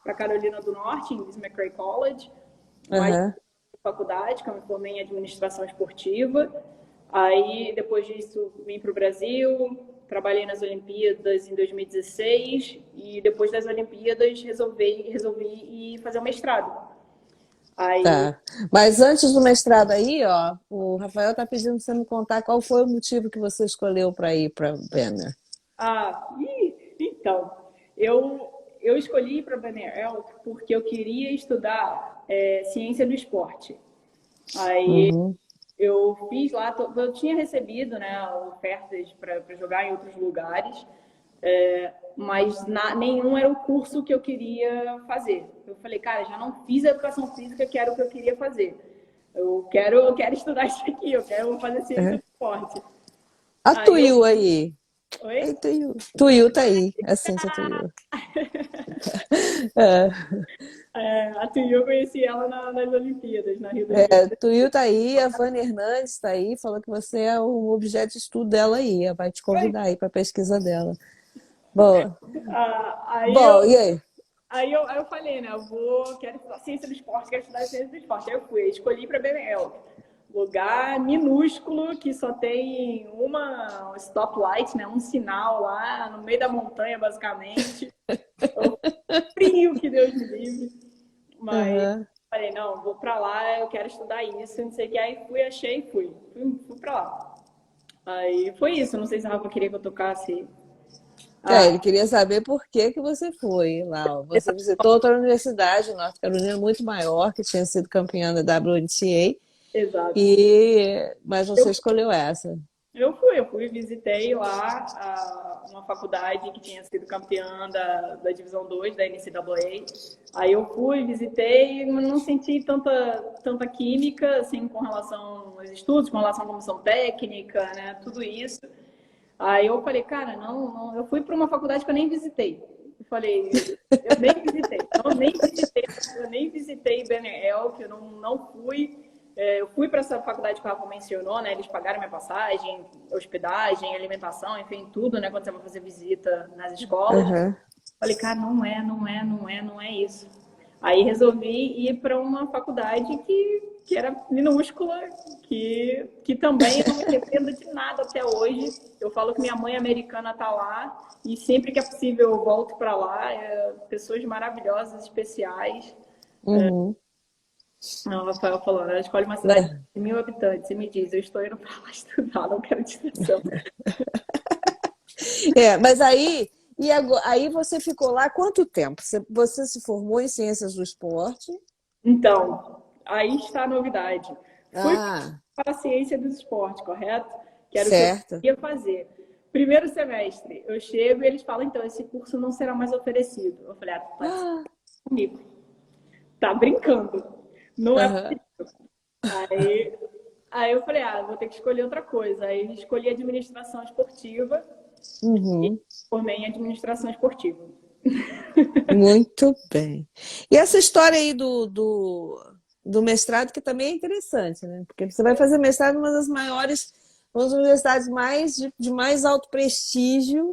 S2: para Carolina do Norte, em McRae College, mais
S1: Aham.
S2: faculdade, que eu me formei em administração esportiva. Aí, depois disso, vim para o Brasil, trabalhei nas Olimpíadas em 2016 e depois das Olimpíadas resolvi ir fazer o mestrado. Aí,
S1: Tá. Mas antes do mestrado aí, ó, o Rafael tá pedindo pra você me contar qual foi o motivo que você escolheu para ir para Banner.
S2: então, eu escolhi para Banner Elk porque eu queria estudar ciência do esporte. Aí
S1: Uhum.
S2: eu fiz lá, eu tinha recebido, né, ofertas para jogar em outros lugares, mas nenhum era o curso que eu queria fazer. Eu falei, cara, já não fiz educação física, que era o que eu queria fazer. Eu quero estudar isso aqui, eu quero fazer ciência
S1: Uhum.
S2: do esporte.
S1: A
S2: Aí eu.
S1: Tuiu aí.
S2: Oi?
S1: Ei, Tuiu. Tuiu tá aí. A ciência Tuiu. É,
S2: A Tuyi eu conheci ela nas Olimpíadas, na Rio 2016.
S1: Tuiu tá aí, a Vânia Hernandes tá aí, falou que você é o objeto de estudo dela aí. Ela vai te convidar aí para pesquisa dela. Bom,
S2: Ah, aí
S1: bom,
S2: eu,
S1: e aí?
S2: aí eu falei, né? Quero estudar ciência do esporte, quero estudar ciência do esporte. Aí eu fui, escolhi para BML. Lugar minúsculo que só tem uma stoplight, né? Um sinal lá no meio da montanha, basicamente. O frio que Deus me livre. Mas
S1: Aham.
S2: falei, não, vou para lá, eu quero estudar isso, não sei o que. Aí fui, achei e fui. Fui para lá. Aí foi isso. Não sei se a Rafa queria que eu tocasse.
S1: Ele queria saber por que que você foi lá. Ó. Você visitou outra universidade, Norte Carolina, muito maior, que tinha sido campeã da WNCA,
S2: Exato.
S1: mas você
S2: Eu
S1: escolheu essa.
S2: Eu fui, visitei lá uma faculdade que tinha sido campeã da Divisão 2 da NCAA. Aí eu fui, visitei, mas não senti tanta química, assim, com relação aos estudos, com relação à comissão técnica, né, tudo isso. Aí eu falei, cara, não, eu fui para uma faculdade que eu nem visitei. Eu falei, eu nem visitei, eu nem visitei BNL, que eu não fui. Eu fui para essa faculdade que o Rafa mencionou, né? Eles pagaram minha passagem, hospedagem, alimentação, enfim, tudo, né? Quando você vai fazer visita nas escolas.
S1: Aham.
S2: Falei, cara, não é isso. Aí resolvi ir para uma faculdade que era minúscula, que também eu não me arrependo de nada até hoje. Eu falo que minha mãe americana está lá e sempre que é possível eu volto para lá. Pessoas maravilhosas, especiais.
S1: Uhum.
S2: O Rafael falou, né? Escolhe uma cidade
S1: É.
S2: de 1.000 habitantes e me diz, eu estou indo para lá estudar, não quero distração.
S1: Mas aí, aí você ficou lá quanto tempo? Você se formou em ciências do esporte?
S2: Então, aí está a novidade. Fui
S1: Ah,
S2: para a ciência do esporte, correto? Que era o que eu
S1: certo.
S2: queria fazer. Primeiro semestre, eu chego e eles falam, então, esse curso não será mais oferecido. Eu falei, tá
S1: Ah,
S2: comigo. Tá brincando. Não é.
S1: aham.
S2: Aí, aí eu falei, vou ter que escolher outra coisa. Aí escolhi administração esportiva e
S1: Uhum.
S2: formei em administração esportiva.
S1: Muito bem. E essa história aí do mestrado, que também é interessante, né? Porque você vai fazer mestrado em uma das maiores, uma das universidades de mais alto prestígio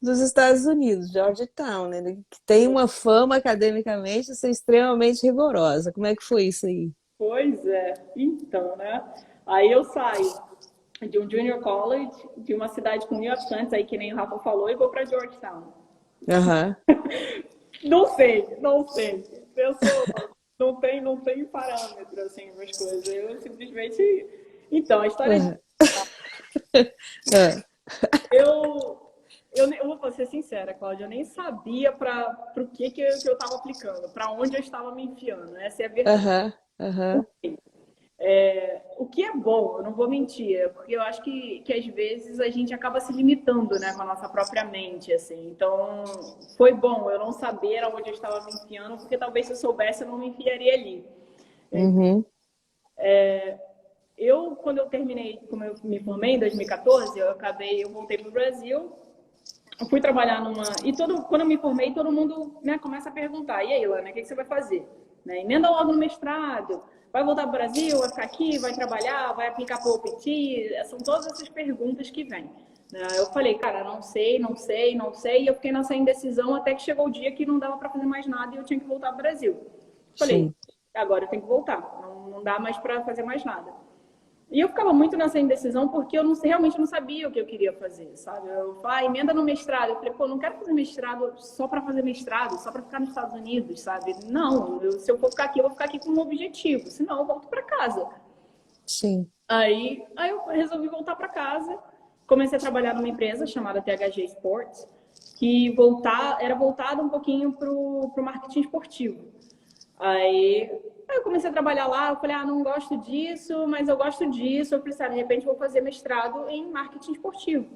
S1: dos Estados Unidos, Georgetown, né? Que tem uma fama academicamente de ser extremamente rigorosa. Como é que foi isso aí?
S2: Pois é, então, né? Aí eu saio de um junior college, de uma cidade com 1.000 habitantes, aí que nem o Rafa falou, e vou para Georgetown.
S1: Aham.
S2: Não sei. Eu sou, não tem parâmetro, assim, para as coisas. Eu simplesmente. Então, a história de.
S1: Aham. Ah,
S2: Eu vou ser sincera, Cláudia, eu nem sabia para o que eu estava aplicando, para onde eu estava me enfiando. Essa é a verdade.
S1: aham. Aham.
S2: O que é bom, eu não vou mentir, porque eu acho que às vezes a gente acaba se limitando, né, com a nossa própria mente, assim. Então, foi bom eu não saber aonde eu estava me enfiando, porque talvez se eu soubesse eu não me enfiaria ali.
S1: Uhum.
S2: Quando eu terminei, como eu me formei em 2014, eu voltei para o Brasil, eu fui trabalhar numa. Quando eu me formei, todo mundo, né, começa a perguntar: e aí, Lana, o que você vai fazer? Né? Emenda logo no mestrado, vai voltar para o Brasil, vai ficar aqui, vai trabalhar, vai aplicar para o OPT? São todas essas perguntas que vêm. Né? Eu falei, cara, não sei. E eu fiquei nessa indecisão até que chegou o dia que não dava para fazer mais nada e eu tinha que voltar para o Brasil. Falei,
S1: Sim.
S2: agora eu tenho que voltar, não dá mais para fazer mais nada. E eu ficava muito nessa indecisão porque eu realmente não sabia o que eu queria fazer, sabe? Eu falei, emenda no mestrado. Eu falei, pô, não quero fazer mestrado só para fazer mestrado, só para ficar nos Estados Unidos, sabe? Não, se eu for ficar aqui, eu vou ficar aqui com um objetivo, senão eu volto para casa.
S1: Sim.
S2: Aí eu resolvi voltar para casa, comecei a trabalhar numa empresa chamada THG Sports, que era voltada um pouquinho para o marketing esportivo. Aí eu comecei a trabalhar lá, eu falei, não gosto disso, mas eu gosto disso. Eu falei, de repente vou fazer mestrado em marketing esportivo.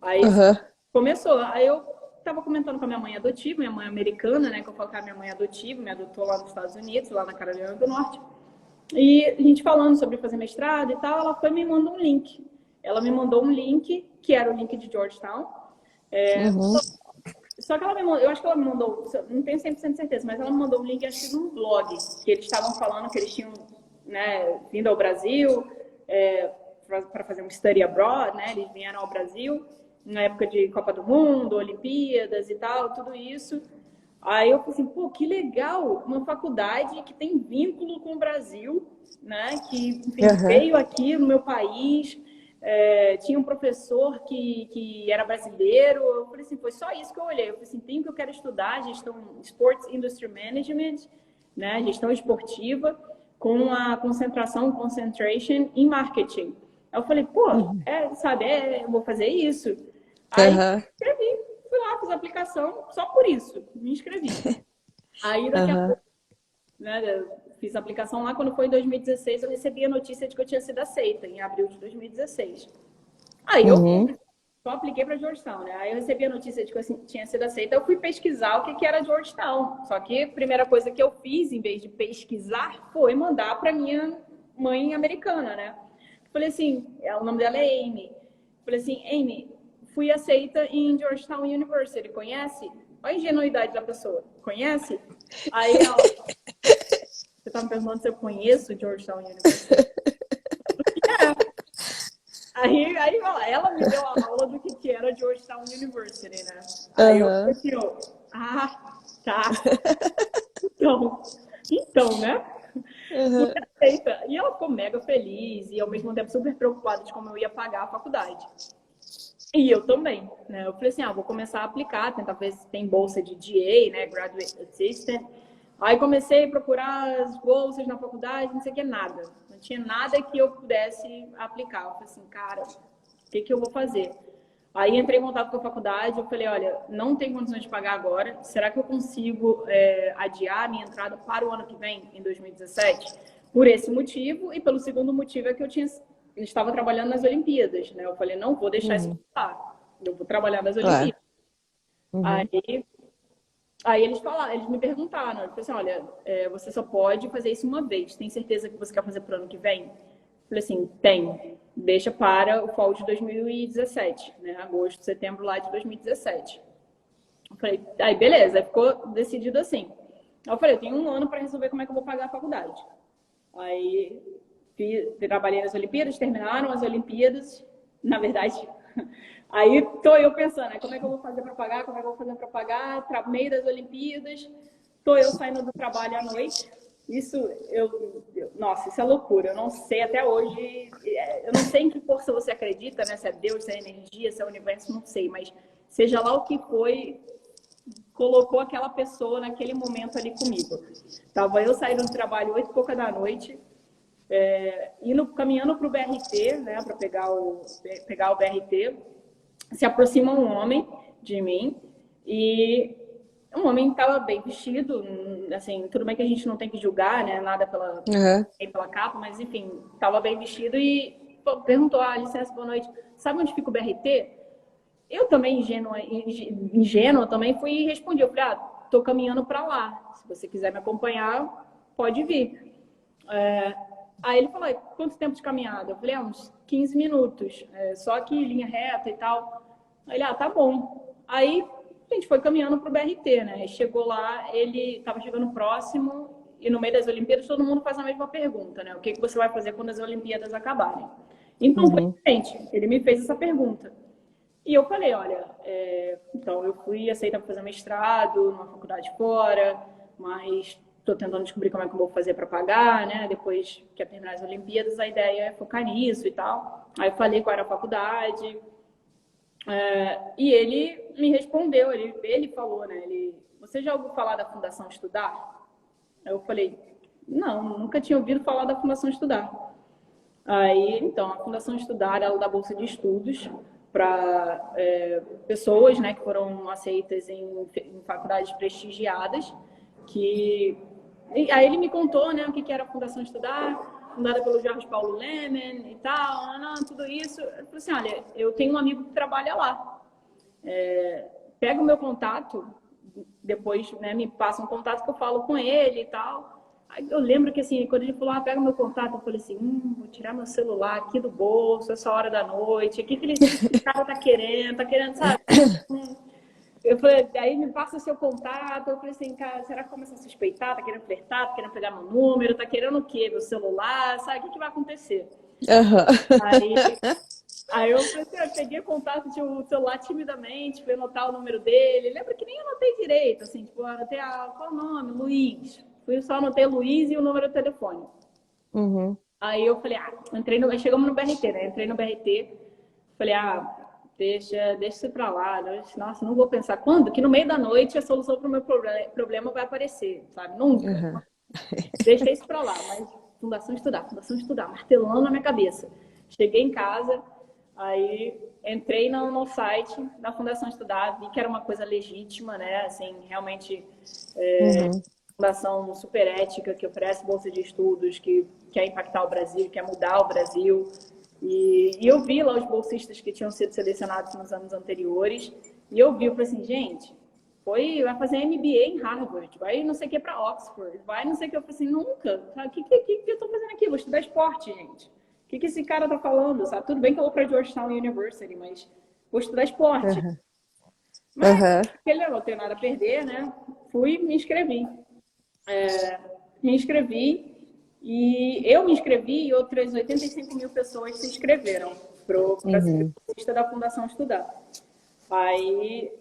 S2: Aí
S1: Aham.
S2: começou. Aí eu estava comentando com a minha mãe adotiva, minha mãe americana, né? Que eu falo que a minha mãe adotiva, me adotou lá nos Estados Unidos, lá na Carolina do Norte. E a gente falando sobre fazer mestrado e tal, ela foi e me mandou um link. Ela me mandou um link, que era o link de Georgetown.
S1: Uhum.
S2: Só que ela me mandou, eu acho que ela me mandou, não tenho 100% de certeza, mas ela me mandou um link, acho que num blog, que eles estavam falando que eles tinham, né, vindo ao Brasil para fazer um study abroad, né, eles vieram ao Brasil na época de Copa do Mundo, Olimpíadas e tal, tudo isso. Aí eu falei assim, pô, que legal, uma faculdade que tem vínculo com o Brasil, né, que, enfim,
S1: Aham.
S2: veio aqui no meu país. Tinha um professor que era brasileiro. Eu falei assim, foi só isso que eu olhei. Eu falei assim, tem que eu quero estudar gestão Sports Industry Management, né, gestão esportiva, com a concentration em marketing. Aí eu falei, pô,
S1: Uhum.
S2: eu vou fazer isso. Aí
S1: Aham.
S2: escrevi, fui lá, fiz a aplicação só por isso, me inscrevi. Aí daqui a
S1: Aham.
S2: pouco, né, fiz a aplicação lá, quando foi em 2016, eu recebi a notícia de que eu tinha sido aceita, em abril de 2016. Aí eu
S1: Uhum.
S2: só apliquei para Georgetown, né? Aí eu recebi a notícia de que eu tinha sido aceita, eu fui pesquisar o que que era Georgetown. Só que a primeira coisa que eu fiz, em vez de pesquisar, foi mandar para minha mãe americana, né? Falei assim, o nome dela é Amy. Falei assim, Amy, fui aceita em Georgetown University, conhece? Olha a ingenuidade da pessoa, conhece? Aí ela, você tá me perguntando se eu conheço Georgetown University? É. Aí ela me deu a aula do que era Georgetown University, né? Aí eu
S1: Aham.
S2: assim, ó, tá. Então, né? Fui
S1: Aham.
S2: aceita. E ela ficou mega feliz e ao mesmo tempo super preocupada de como eu ia pagar a faculdade. E eu também, né? Eu falei assim, vou começar a aplicar, tentar ver se tem bolsa de GA, né? Graduate Assistant. Aí comecei a procurar as bolsas na faculdade, não sei o que, nada. Não tinha nada que eu pudesse aplicar. Eu falei assim, cara, o que que eu vou fazer? Aí entrei em contato com a faculdade, eu falei, olha, não tem condições de pagar agora, será que eu consigo adiar a minha entrada para o ano que vem, em 2017? Por esse motivo, e pelo segundo motivo é que eu estava trabalhando nas Olimpíadas, né? Eu falei, não vou deixar isso
S1: Uhum.
S2: passar, eu vou trabalhar nas
S1: Claro.
S2: Olimpíadas.
S1: Uhum.
S2: Aí, aí eles me perguntaram, eles falaram assim, olha, você só pode fazer isso uma vez, tem certeza que você quer fazer para o ano que vem? Eu falei assim, tenho. Deixa para o fall de 2017, né? Agosto, setembro lá de 2017. Eu falei, aí beleza, aí ficou decidido assim. Aí eu falei, eu tenho um ano para resolver como é que eu vou pagar a faculdade. Aí trabalhei nas Olimpíadas, terminaram as Olimpíadas, na verdade. Aí tô eu pensando, como é que eu vou fazer para pagar? Como é que eu vou fazer para pagar? Meio das Olimpíadas, tô eu saindo do trabalho à noite. Isso, nossa, isso é loucura. Eu não sei até hoje. Eu não sei em que força você acredita, né? Se é Deus, se é energia, se é o universo, não sei. Mas seja lá o que foi, colocou aquela pessoa naquele momento ali comigo. Tava eu saindo do trabalho 8h pouca da noite, caminhando para o BRT, né, para pegar o BRT, se aproxima um homem de mim e um homem estava bem vestido, assim, tudo bem que a gente não tem que julgar, né, nada
S1: Aham.
S2: pela capa, mas enfim, estava bem vestido e perguntou, licença, boa noite, sabe onde fica o BRT? Eu também, ingênua também, fui e respondi. Eu falei, tô caminhando para lá. Se você quiser me acompanhar, pode vir. Aí ele falou, quanto tempo de caminhada? Eu falei, uns 15 minutos. Só aqui, linha reta e tal. Aí ele, tá bom. Aí a gente foi caminhando pro BRT, né? Chegou lá, ele estava chegando próximo e no meio das Olimpíadas todo mundo faz a mesma pergunta, né? O que você vai fazer quando as Olimpíadas acabarem? Então foi
S1: Uhum.
S2: diferente. Ele me fez essa pergunta. E eu falei, olha, então eu fui aceita para fazer mestrado numa faculdade fora, mas estou tentando descobrir como é que eu vou fazer para pagar, né? Depois que terminar as Olimpíadas, a ideia é focar nisso e tal. Aí eu falei qual era a faculdade, e ele me respondeu, ele falou, né? Você já ouviu falar da Fundação Estudar? Aí eu falei, não, nunca tinha ouvido falar da Fundação Estudar. Aí, então, a Fundação Estudar, ela dá bolsa de estudos para pessoas, né, que foram aceitas em faculdades prestigiadas, aí ele me contou, né, o que era a Fundação Estudar, fundada pelo Jorge Paulo Lemen e tal, tudo isso. Eu falei assim, olha, eu tenho um amigo que trabalha lá. Pega o meu contato, depois, né, me passa um contato que eu falo com ele e tal. Aí eu lembro que, assim, quando ele falou, pega meu contato, eu falei assim, vou tirar meu celular aqui do bolso, essa hora da noite, o que esse cara tá querendo, sabe? Eu falei, aí me passa o seu contato, eu falei assim, cara, será que começa a suspeitar, tá querendo flertar, tá querendo pegar meu número, tá querendo o quê? Meu celular, sabe? O que vai acontecer?
S1: Aham.
S2: Aí Aí eu falei assim, eu peguei contato de um celular timidamente, fui anotar o número dele. Lembra que nem anotei direito, assim, tipo, anotei qual o nome? Luiz. Fui só anotei Luiz e o número do telefone.
S1: Uhum.
S2: Aí eu falei, chegamos no BRT, né? Entrei no BRT, falei, deixa isso pra lá. Nossa, não vou pensar. Quando? Que no meio da noite a solução pro meu problema vai aparecer, sabe? Nunca.
S1: Aham.
S2: Deixa isso pra lá, mas Fundação Estudar, martelando na minha cabeça. Cheguei em casa, aí entrei no site da Fundação Estudar, vi que era uma coisa legítima, né? Assim, realmente,
S1: Uhum.
S2: fundação super ética, que oferece bolsa de estudos, que quer impactar o Brasil, quer mudar o Brasil. E eu vi lá os bolsistas que tinham sido selecionados nos anos anteriores, e eu falei assim, gente, vai fazer MBA em Harvard, vai não sei o que para Oxford, vai não sei o que. Eu falei assim, nunca, tá? O que eu tô fazendo aqui? Vou estudar esporte, gente. O que esse cara tá falando, sabe? Tudo bem que eu vou para Georgetown University, mas vou estudar esporte.
S1: Uhum.
S2: Mas,
S1: Uhum.
S2: aquele negócio, não tenho nada a perder, né? Fui, me inscrevi. Me inscrevi e eu me inscrevi e outras 85 mil pessoas se inscreveram para ser
S1: Uhum.
S2: bolsista da Fundação Estudar. Aí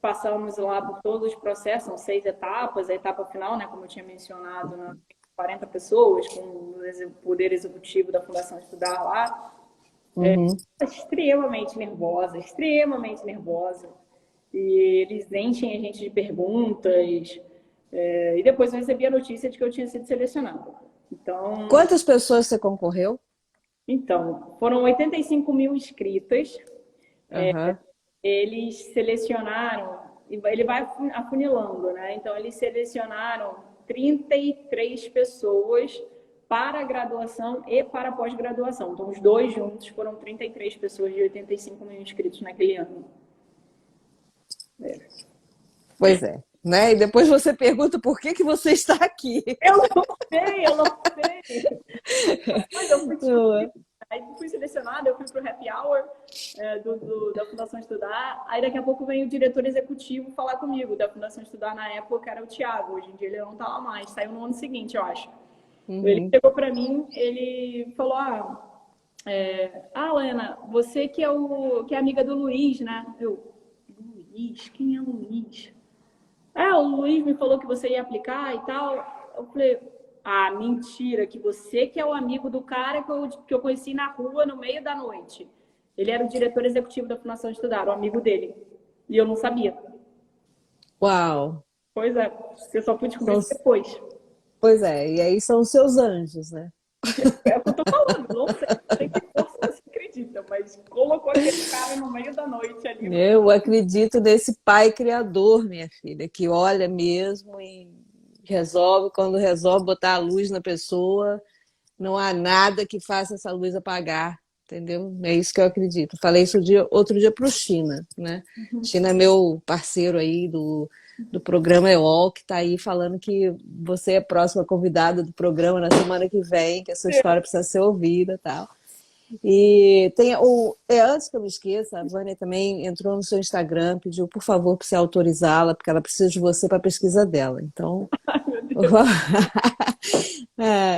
S2: passamos lá por todos os processos, são 6 etapas, a etapa final, né, como eu tinha mencionado, né, 40 pessoas com o poder executivo da Fundação Estudar lá.
S1: Uhum.
S2: Extremamente nervosa, extremamente nervosa. E eles enchem a gente de perguntas. E depois eu recebi a notícia de que eu tinha sido selecionada.
S1: Quantas pessoas você concorreu?
S2: Então, foram 85 mil inscritas.
S1: Uhum.
S2: Eles selecionaram, ele vai afunilando, né? Então, eles selecionaram 33 pessoas para a graduação e para a pós-graduação. Então, os dois juntos foram 33 pessoas de 85 mil inscritos naquele ano.
S1: Pois é. Né? E depois você pergunta por que você está aqui.
S2: Eu não sei. Mas eu fui descobrir. Aí fui selecionada, eu fui para o Happy Hour da Fundação Estudar. Aí daqui a pouco vem o diretor executivo falar comigo da Fundação Estudar. Na época era o Thiago, hoje em dia ele não está lá mais. Saiu no ano seguinte, eu acho. Ele chegou para mim, ele falou: Lena, você que é amiga do Luiz, né? Luiz? Quem é o Luiz? O Luiz me falou que você ia aplicar e tal. Eu falei, mentira, que você que é o amigo do cara que eu conheci na rua no meio da noite. Ele era o diretor executivo da Fundação Estudar, o amigo dele. E eu não sabia.
S1: Uau!
S2: Pois é, eu só fui descobrir isso depois.
S1: Pois é, e aí são os seus anjos, né?
S2: É o que eu tô falando, não sei que força você acredita, mas colocou aquele cara no meio da noite ali.
S1: Eu acredito nesse pai criador, minha filha, que olha mesmo e resolve, quando resolve botar a luz na pessoa, não há nada que faça essa luz apagar, entendeu? É isso que eu acredito. Falei isso outro dia para o China, né? China é meu parceiro aí do programa EOL, que está aí falando que você é a próxima convidada do programa na semana que vem, que a sua história precisa ser ouvida e tal. E tem antes que eu me esqueça, a Vânia também entrou no seu Instagram, pediu por favor para você autorizá-la, porque ela precisa de você para a pesquisa dela. Então,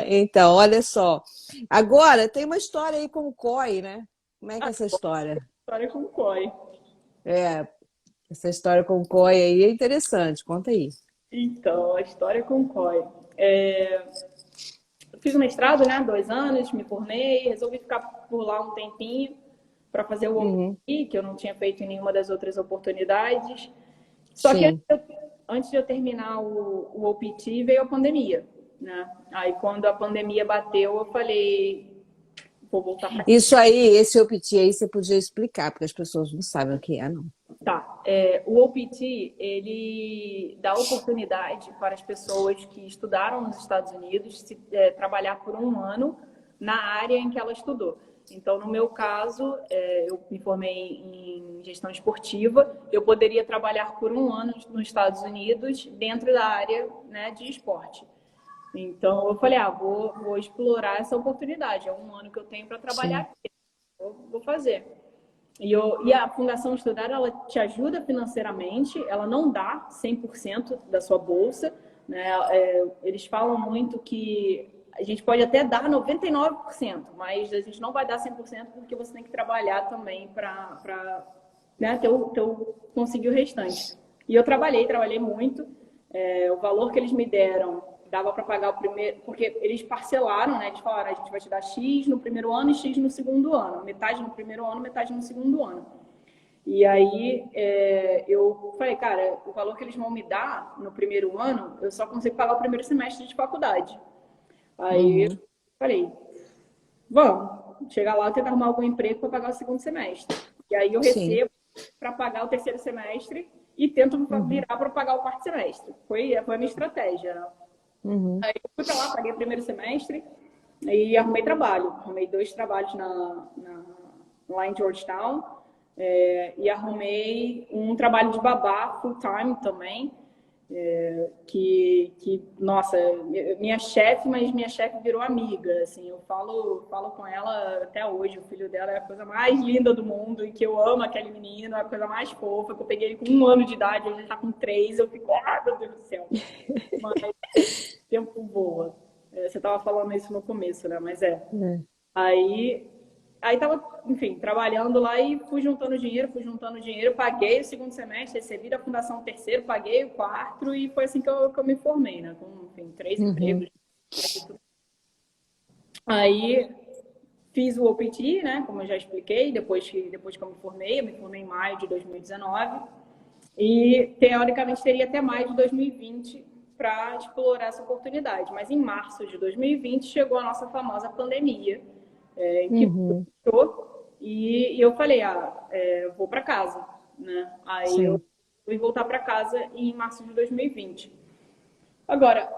S1: então, olha só. Agora tem uma história aí com o COI, né? Como é que é essa história?
S2: História com o COI.
S1: Essa história com o COI aí é interessante. Conta aí.
S2: Então, a história com o COI. Eu fiz o mestrado, né? 2 anos, me formei, resolvi ficar por lá um tempinho para fazer o OPT, que eu não tinha feito em nenhuma das outras oportunidades. Só que antes de eu terminar o OPT, veio a pandemia, né? Aí, quando a pandemia bateu, eu falei, vou voltar para...
S1: Isso aí, esse OPT aí, você podia explicar, porque as pessoas não sabem o que é, não.
S2: Tá. O OPT, ele dá oportunidade para as pessoas que estudaram nos Estados Unidos trabalhar por 1 ano na área em que ela estudou. Então, no meu caso, eu me formei em gestão esportiva, eu poderia trabalhar por 1 ano nos Estados Unidos dentro da área, né, de esporte. Então, eu falei, vou explorar essa oportunidade. É 1 ano que eu tenho para trabalhar aqui. Vou fazer. E a Fundação Estudar, ela te ajuda financeiramente, ela não dá 100% da sua bolsa, né? Eles falam muito que a gente pode até dar 99%, mas a gente não vai dar 100% porque você tem que trabalhar também para né, conseguir o restante. E eu trabalhei muito. O valor que eles me deram dava para pagar o primeiro, porque eles parcelaram, né? Eles falaram, a gente vai te dar X no primeiro ano e X no segundo ano. Metade no primeiro ano, metade no segundo ano. E aí eu falei, cara, o valor que eles vão me dar no primeiro ano, eu só consigo pagar o primeiro semestre de faculdade. Aí eu falei, vamos, chegar lá e tentar arrumar algum emprego para pagar o segundo semestre. E aí eu recebo para pagar o terceiro semestre e tento virar para pagar o quarto semestre. Foi a minha estratégia, né? Aí eu fui para lá, paguei o primeiro semestre, E arrumei trabalho. Arrumei 2 trabalhos lá em Georgetown. E arrumei um trabalho de babá full time também. Nossa, minha chefe, mas minha chefe virou amiga, assim, eu falo com ela até hoje, o filho dela é a coisa mais linda do mundo e que eu amo aquele menino, é a coisa mais fofa, que eu peguei ele com 1 ano de idade, hoje ele tá com 3, eu fico, meu Deus do céu, mas o tempo voa. Você tava falando isso no começo, né, mas
S1: É.
S2: aí tava, enfim, trabalhando lá e fui juntando dinheiro, paguei o 2º semestre, recebi da fundação o 3º, paguei o 4º e foi assim que eu me formei, né? Com, enfim, 3
S1: Uhum.
S2: empregos. Aí fiz o OPT, né? Como eu já expliquei, depois que eu me formei em maio de 2019 e teoricamente teria até maio de 2020 para explorar essa oportunidade. Mas em março de 2020 chegou a nossa famosa pandemia, que
S1: Uhum.
S2: fechou, e eu falei, eu vou para casa, né? Aí eu
S1: Sim.
S2: fui voltar para casa em março de 2020. Agora,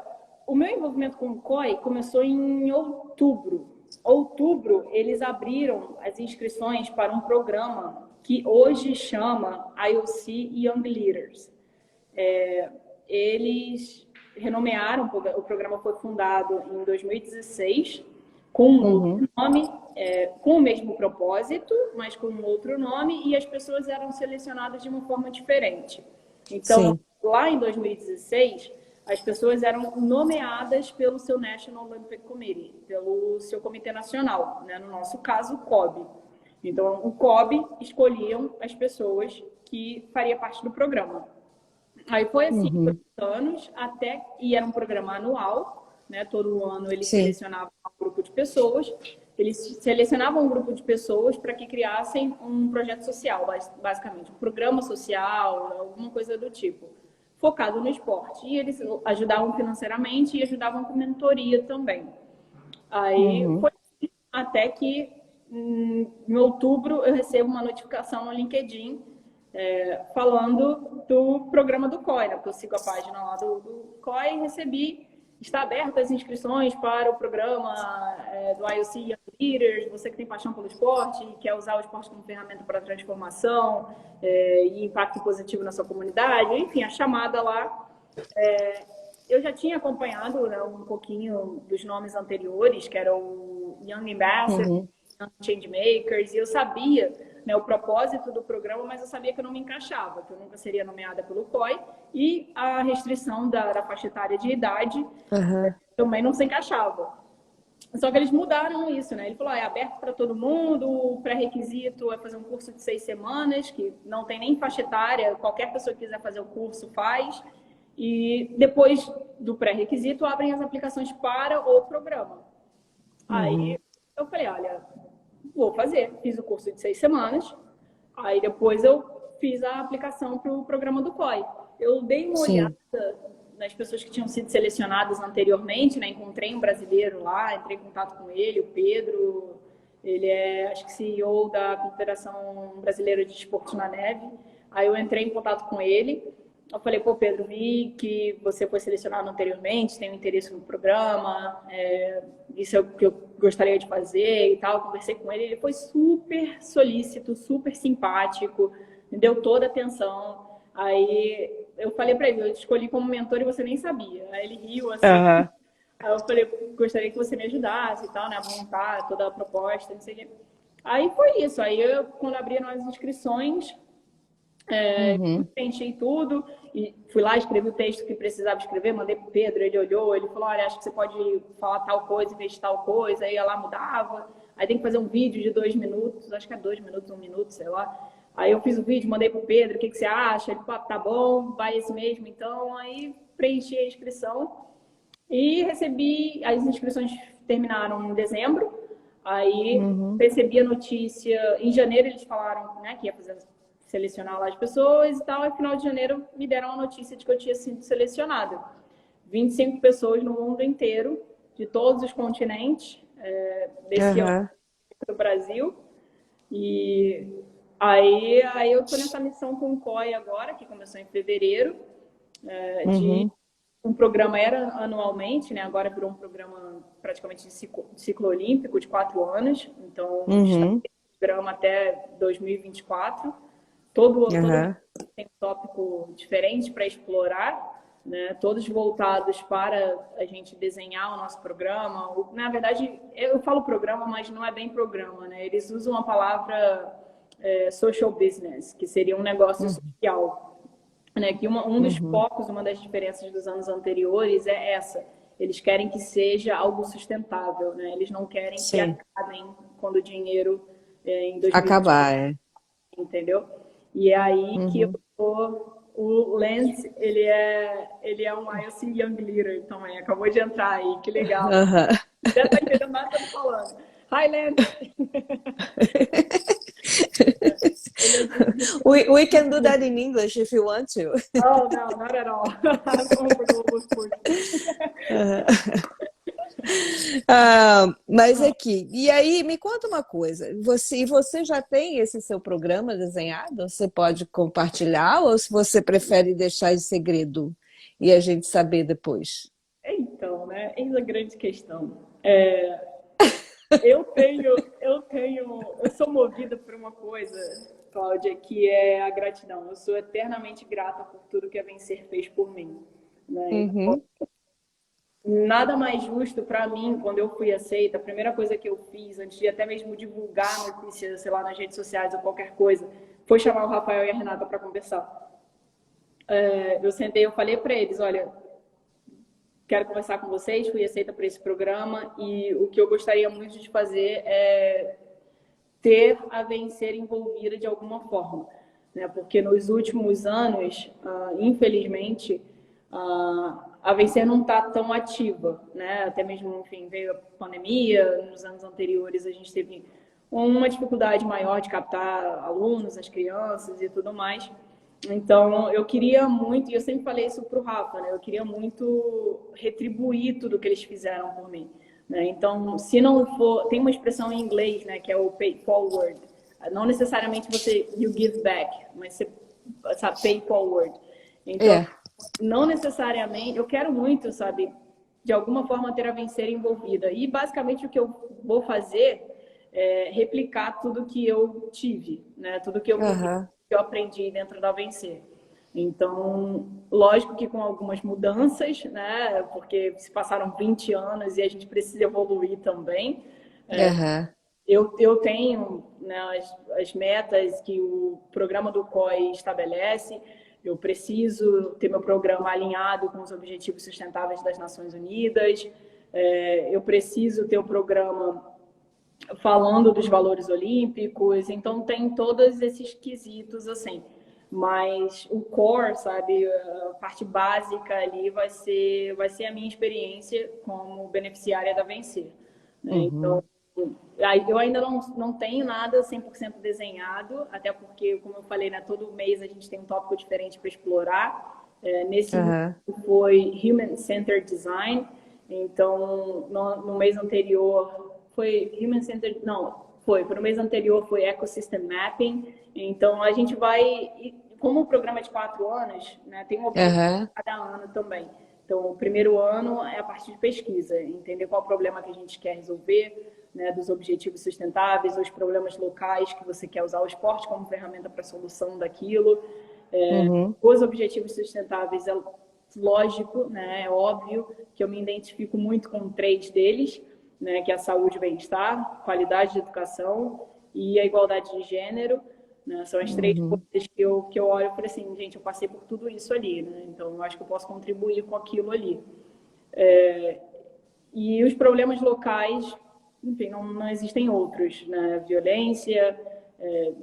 S2: o meu envolvimento com o COI começou em outubro. Outubro, eles abriram as inscrições para um programa que hoje chama IOC Young Leaders. Eles renomearam, o programa foi fundado em 2016 com um
S1: Uhum.
S2: outro nome, com o mesmo propósito, mas com um outro nome, e as pessoas eram selecionadas de uma forma diferente. Então,
S1: Sim.
S2: lá em 2016, as pessoas eram nomeadas pelo seu National Olympic Committee, pelo seu Comitê Nacional, né? No nosso caso, o COB. Então, o COB escolhiam as pessoas que faria parte do programa. Aí foi assim, por
S1: Uhum.
S2: anos, e era um programa anual, né? Todo ano eles
S1: Sim.
S2: selecionavam um grupo de pessoas, eles selecionavam um grupo de pessoas para que criassem um projeto social, basicamente, um programa social, alguma coisa do tipo, focado no esporte. E eles ajudavam financeiramente e ajudavam com mentoria também. Aí
S1: Uhum.
S2: foi até que em outubro eu recebo uma notificação no LinkedIn falando do programa do COI, né? Porque eu sigo a página lá do COI e recebi, está abertas as inscrições para o programa do IOC Young Leaders, você que tem paixão pelo esporte e quer usar o esporte como ferramenta para transformação e impacto positivo na sua comunidade, enfim, a chamada lá. Eu já tinha acompanhado, né, um pouquinho dos nomes anteriores, que era o Young Ambassador,
S1: Uhum.
S2: Young Changemakers, e eu sabia, né, o propósito do programa, mas eu sabia que eu não me encaixava, que eu nunca seria nomeada pelo COI, e a restrição da faixa etária de idade
S1: Aham.
S2: também não se encaixava. Só que eles mudaram isso, né? Ele falou, é aberto para todo mundo, o pré-requisito é fazer um curso de 6 semanas, que não tem nem faixa etária, qualquer pessoa que quiser fazer o curso faz. E depois do pré-requisito, abrem as aplicações para o programa. Aí
S1: Uhum.
S2: eu falei, olha, vou fazer. Fiz o curso de 6 semanas, aí depois eu fiz a aplicação para o programa do COI. Eu dei uma olhada
S1: Sim.
S2: nas pessoas que tinham sido selecionadas anteriormente, né? Encontrei um brasileiro lá, entrei em contato com ele, o Pedro. Ele é, acho que CEO da Confederação Brasileira de Esportes na Neve. Aí eu entrei em contato com ele. Eu falei, pô, Pedro, vi que você foi selecionado anteriormente, tem um interesse no programa, isso é o que eu gostaria de fazer e tal. Conversei com ele, ele foi super solícito, super simpático, me deu toda a atenção. Aí eu falei para ele, eu te escolhi como mentor e você nem sabia. Aí ele riu assim.
S1: Aham.
S2: Aí eu falei, gostaria que você me ajudasse e tal, né, a montar toda a proposta, não sei o quê. Aí foi isso. Aí eu, quando abriram as inscrições,
S1: Uhum.
S2: preenchi tudo e fui lá, escrevi o texto que precisava escrever, mandei pro Pedro, ele olhou, ele falou, olha, acho que você pode falar tal coisa em vez de tal coisa, aí ia lá, mudava, aí tem que fazer um vídeo de 2 minutos, acho que é 2 minutos, 1 minuto, sei lá. Aí eu fiz o vídeo, mandei pro Pedro, o que você acha? Ele falou, tá bom, vai esse mesmo, então, aí preenchi a inscrição e recebi, as inscrições terminaram em dezembro, aí
S1: Uhum.
S2: recebi a notícia, em janeiro eles falaram, né, que ia fazer, selecionar lá as pessoas e tal, e no final de janeiro me deram a notícia de que eu tinha sido selecionada. 25 pessoas no mundo inteiro, de todos os continentes, desse ano
S1: Aham.
S2: do Brasil, e aí eu estou nessa missão com o COI agora, que começou em fevereiro, de
S1: Uhum.
S2: um programa era anualmente, né? Agora virou um programa praticamente de ciclo olímpico de 4 anos. Então, está
S1: Uhum.
S2: no programa até 2024. Todo dia
S1: Aham.
S2: tem um tópico diferente para explorar, né? Todos voltados para a gente desenhar o nosso programa. Na verdade, eu falo programa, mas não é bem programa, né? Eles usam a palavra social business, que seria um negócio
S1: Uhum.
S2: social, né? Que um dos
S1: Uhum.
S2: focos, uma das diferenças dos anos anteriores é essa. Eles querem que seja algo sustentável, né? Eles não querem que
S1: Sim.
S2: acabem quando o dinheiro em 2020,
S1: Acabar, é.
S2: entendeu? E é aí que eu
S1: Uhum.
S2: tô, o Lance, ele é um IOC Young Leader também, acabou de entrar aí, que legal.
S1: Aham.
S2: Deve estar entendendo nada que eu tô falando. Hi, Lance! Ele é
S1: We can do that in English if you want to.
S2: Oh, no, not at all. I'm going for global sports.
S1: Mas aqui, e aí me conta uma coisa, você já tem esse seu programa desenhado? Você pode compartilhar ou se você prefere deixar em segredo e a gente saber depois?
S2: Então, né? Eis a grande questão. Eu sou movida por uma coisa, Cláudia, que é a gratidão. Eu sou eternamente grata por tudo que a Vencer fez por mim, né? Então,
S1: Uhum.
S2: nada mais justo para mim, quando eu fui aceita, a primeira coisa que eu fiz, antes de até mesmo divulgar a notícia, sei lá, nas redes sociais ou qualquer coisa, foi chamar o Rafael e a Renata para conversar. Eu sentei, eu falei para eles, olha, quero conversar com vocês, fui aceita para esse programa e o que eu gostaria muito de fazer é ter a Vencer envolvida de alguma forma, né? Porque nos últimos anos, infelizmente, a Vencer não está tão ativa, né? Até mesmo, enfim, veio a pandemia, nos anos anteriores a gente teve uma dificuldade maior de captar alunos, as crianças e tudo mais. Então, eu queria muito, e eu sempre falei isso para o Rafa, né? Eu queria muito retribuir tudo que eles fizeram por mim. Né? Então, se não for, tem uma expressão em inglês, né, que é o pay forward. Não necessariamente você you give back, mas você sabe, pay forward. Então,
S1: É.
S2: não necessariamente, eu quero muito, sabe, de alguma forma ter a Vencer envolvida. E basicamente o que eu vou fazer é replicar tudo que eu tive, né, tudo que eu vivi,
S1: Aham.
S2: que eu aprendi dentro da Vencer. Então, lógico que com algumas mudanças, né? Porque se passaram 20 anos e a gente precisa evoluir também.
S1: Aham.
S2: Eu tenho, né, as metas que o programa do COI estabelece. Eu preciso ter meu programa alinhado com os Objetivos Sustentáveis das Nações Unidas. Eu preciso ter o programa falando dos valores olímpicos, então tem todos esses quesitos assim. Mas o core, sabe, a parte básica ali vai ser a minha experiência como beneficiária da Vencer. Né? Então,
S1: Uhum.
S2: aí eu ainda não tenho nada 100% desenhado, até porque, como eu falei, né, todo mês a gente tem um tópico diferente para explorar. Nesse
S1: Aham.
S2: foi Human Centered Design, então no mês anterior foi Human Centered, não, foi no mês anterior foi Ecosystem Mapping, então a gente vai, como o programa é de 4 anos, né, tem um objetivo
S1: Aham.
S2: cada ano também. Então, o primeiro ano é a parte de pesquisa, entender qual o problema que a gente quer resolver, né, dos objetivos sustentáveis, os problemas locais que você quer usar o esporte como ferramenta para a solução daquilo.
S1: Uhum.
S2: Os objetivos sustentáveis, é lógico, né, é óbvio que eu me identifico muito com 3 deles, né, que é a saúde e bem-estar, qualidade de educação e a igualdade de gênero. Né? São as 3
S1: Uhum.
S2: coisas que eu olho e falei assim, gente, eu passei por tudo isso ali, né? Então eu acho que eu posso contribuir com aquilo ali. E os problemas locais, enfim, não existem outros, né? Violência,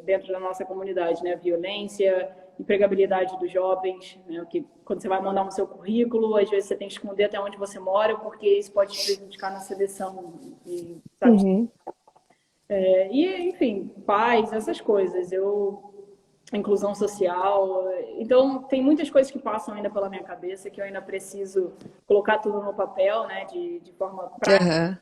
S2: dentro da nossa comunidade, né? Violência, empregabilidade dos jovens, né? Que quando você vai mandar no seu currículo, às vezes você tem que esconder até onde você mora, porque isso pode te prejudicar na seleção, e, sabe?
S1: Uhum.
S2: E, enfim, paz, essas coisas. Inclusão social. Então, tem muitas coisas que passam ainda pela minha cabeça que eu ainda preciso colocar tudo no papel, né, de forma prática,
S1: Aham.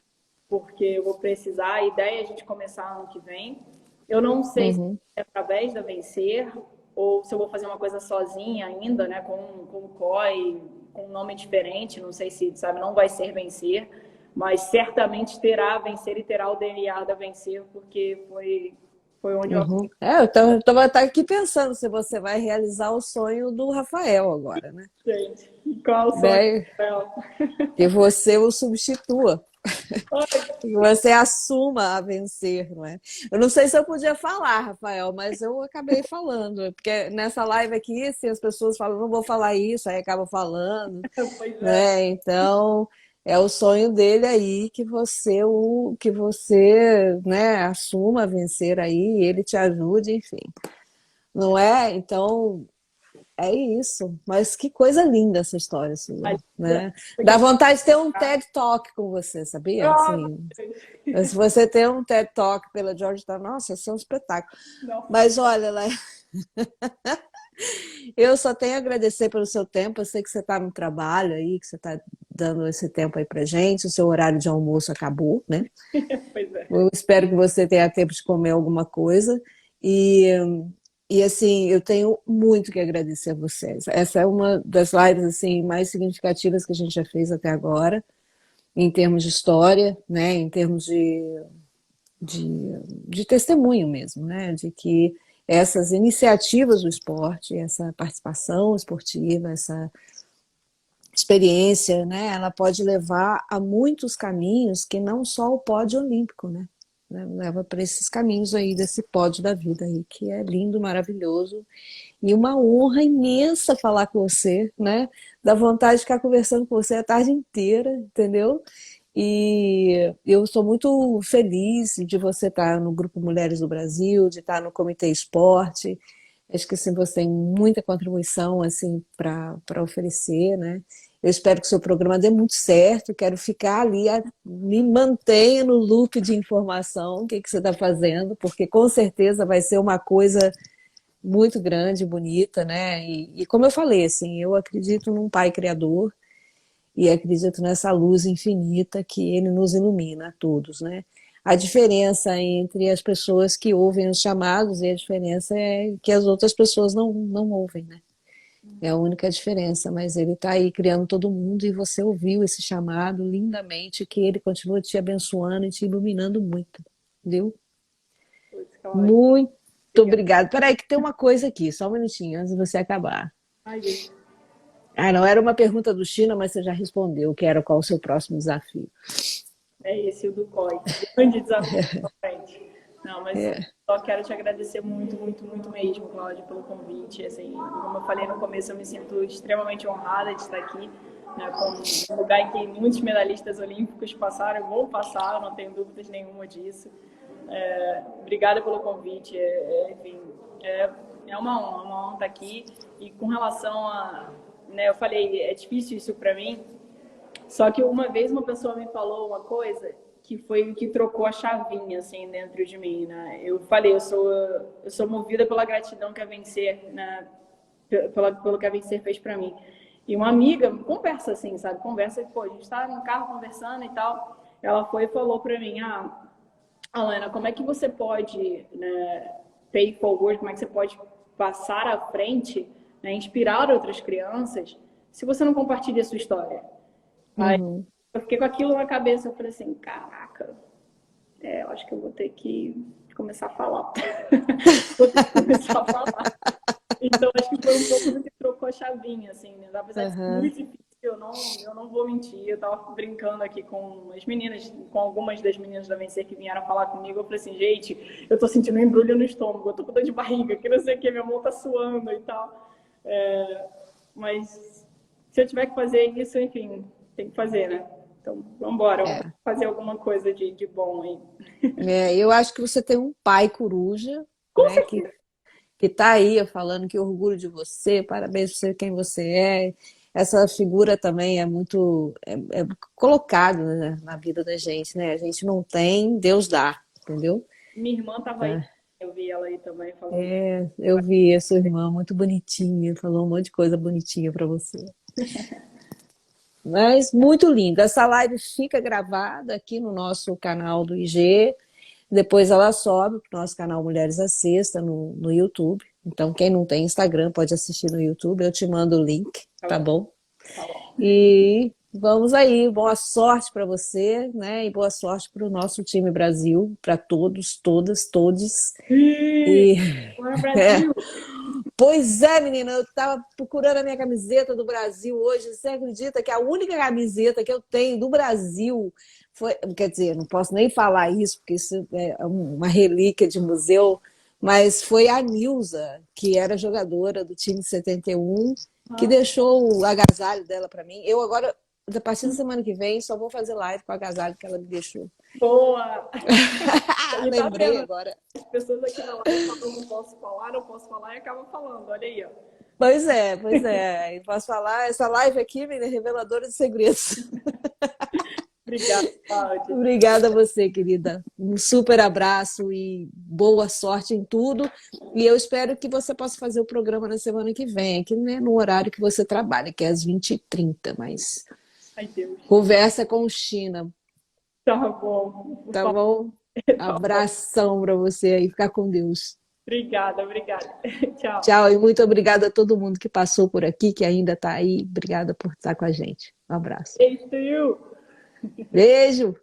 S2: porque eu vou precisar. A ideia é a gente começar ano que vem. Eu não sei se
S1: Uhum.
S2: é através da Vencer ou se eu vou fazer uma coisa sozinha ainda, né, com o COI, com um nome diferente, não sei se, sabe, não vai ser Vencer, mas certamente terá Vencer e terá o DNA da Vencer, porque foi onde eu
S1: Uhum. Eu estava aqui pensando se você vai realizar o sonho do Rafael agora, né?
S2: aprendi. Qual o sonho?
S1: Né? Que você o substitua. Que você assuma a vencer, não é? Eu não sei se eu podia falar, Rafael, mas eu acabei falando, porque nessa live aqui, assim, as pessoas falam, não vou falar isso, aí acabam falando,
S2: Pois é.
S1: né? Então, é o sonho dele aí que você, né, assuma vencer aí, ele te ajude, enfim. Não é? Então, é isso. Mas que coisa linda essa história,
S2: Mas,
S1: Suzana, né? Dá vontade de ter um TED Talk com você, sabia?
S2: ah,
S1: Assim, se você ter um TED Talk pela Georgetown, nossa, isso é um espetáculo.
S2: não.
S1: Mas olha, eu só tenho a agradecer pelo seu tempo. Eu sei que você está no trabalho aí, que você está dando esse tempo aí pra gente. O seu horário de almoço acabou, né?
S2: Pois é.
S1: Eu espero que você tenha tempo de comer alguma coisa. E, e assim, eu tenho muito que agradecer a vocês. Essa é uma das lives assim, mais significativas que a gente já fez até agora, em termos de história, né? Em termos de testemunho mesmo, né? De que essas iniciativas do esporte, essa participação esportiva, essa experiência, né? Ela pode levar a muitos caminhos que não só o pódio olímpico, né? Leva para esses caminhos aí desse pódio da vida aí, que é lindo, maravilhoso e uma honra imensa falar com você, né? Dá vontade de ficar conversando com você a tarde inteira, entendeu? E eu sou muito feliz de você estar no Grupo Mulheres do Brasil, de estar no Comitê Esporte. Acho que assim, você tem muita contribuição assim para oferecer, né? Eu espero que o seu programa dê muito certo. Quero ficar ali, me mantenha no loop de informação, o que, que você está fazendo, porque com certeza vai ser uma coisa muito grande, bonita, né? E como eu falei, assim, eu acredito num Pai Criador e acredito nessa luz infinita que ele nos ilumina a todos, né? A diferença entre as pessoas que ouvem os chamados e a diferença é que as outras pessoas não ouvem, né? É a única diferença, mas ele está aí criando todo mundo e você ouviu esse chamado lindamente, que ele continua te abençoando e te iluminando muito, viu?
S2: Pois, Cláudia,
S1: Muito
S2: obrigada.
S1: obrigada. Peraí que tem uma coisa aqui, só um minutinho antes de você acabar.
S2: Ai, gente.
S1: Ah, não era uma pergunta do China, mas você já respondeu, que era qual o seu próximo desafio.
S2: É esse o do COI. Grande desafio pra frente. Não, mas
S1: É.
S2: só quero te agradecer muito, muito, muito mesmo, Cláudia, pelo convite. Assim, como eu falei no começo, eu me sinto extremamente honrada de estar aqui, né, com um lugar em que muitos medalhistas olímpicos passaram, vão passar, não tenho dúvidas nenhuma disso. Obrigada pelo convite. Enfim, é uma honra estar aqui. E com relação a, né, eu falei, é difícil isso para mim. Só que uma vez uma pessoa me falou uma coisa que foi o que trocou a chavinha assim dentro de mim, né? Eu falei, eu sou movida pela gratidão que a Vencer, né, pelo que a Vencer fez para mim. E uma amiga conversa assim, sabe? Conversa, pô, a gente tá no carro conversando e tal. Ela foi e falou para mim, Alana, como é que você pode, né, pay forward, como é que você pode passar à frente, né, inspirar outras crianças, se você não compartilha a sua história? Aí
S1: Uhum.
S2: eu fiquei com aquilo na cabeça, eu falei assim, caraca, eu acho que eu vou ter que começar a falar. Vou ter que começar a falar. Então, acho que foi um pouco do que trocou a chavinha, assim, né? Apesar de ser
S1: Uhum.
S2: muito difícil, eu não vou mentir. Eu tava brincando aqui com as meninas, com algumas das meninas da Vencer que vieram falar comigo. Eu falei assim, gente, eu tô sentindo um embrulho no estômago, eu tô com dor de barriga, que não sei o que, minha mão tá suando e tal. Mas se eu tiver que fazer isso, enfim, tem que fazer, né? Então, vamos embora, vamos
S1: É.
S2: fazer alguma coisa de bom aí.
S1: Eu acho que você tem um pai coruja,
S2: Com
S1: né,
S2: certeza.
S1: que tá aí falando que orgulho de você, parabéns por ser quem você é. Essa figura também é muito colocado, né, na vida da gente, né? A gente não tem, Deus dá, entendeu?
S2: Minha irmã tava aí,
S1: Tá.
S2: eu vi ela aí também falando.
S1: Eu vi a sua irmã muito bonitinha, falou um monte de coisa bonitinha para você. Mas muito lindo. Essa live fica gravada aqui no nosso canal do IG. Depois ela sobe para o nosso canal Mulheres à Sexta no YouTube. Então, quem não tem Instagram pode assistir no YouTube. Eu te mando o link,
S2: Tá
S1: tá
S2: bom,
S1: bom?
S2: tá bom.
S1: E vamos aí, boa sorte para você, né? E boa sorte para o nosso time Brasil, para todos, todas, todes.
S2: Ih,
S1: E
S2: Bora,
S1: é.
S2: Brasil!
S1: Pois é, menina, eu estava procurando a minha camiseta do Brasil hoje. Você acredita que a única camiseta que eu tenho do Brasil foi, quer dizer, não posso nem falar isso, porque isso é uma relíquia de museu, mas foi a Nilza, que era jogadora do time de 71, que
S2: Ah,
S1: deixou o agasalho dela para mim. Eu agora, a partir da semana que vem, só vou fazer live com o agasalho que ela me deixou.
S2: boa! E tá
S1: Lembrei
S2: vendo?
S1: agora.
S2: As pessoas aqui na live falam, não posso falar, e acabam falando. Olha aí, ó.
S1: Pois é, pois é. E posso falar, essa live aqui, menina, é reveladora de segredos.
S2: Obrigada, Cláudia.
S1: Obrigada a você, querida. Um super abraço e boa sorte em tudo. E eu espero que você possa fazer o programa na semana que vem, que não é no horário que você trabalha, que é às 20h30, mas
S2: Ai, Deus.
S1: conversa com o China,
S2: Tá bom. Por
S1: tá
S2: favor,
S1: bom?
S2: tá bom.
S1: Abração para você aí, ficar com Deus.
S2: Obrigada, obrigada. Tchau.
S1: Tchau e muito obrigada a todo mundo que passou por aqui, que ainda está aí. Obrigada por estar com a gente. Um abraço.
S2: Beijo to you.
S1: Beijo!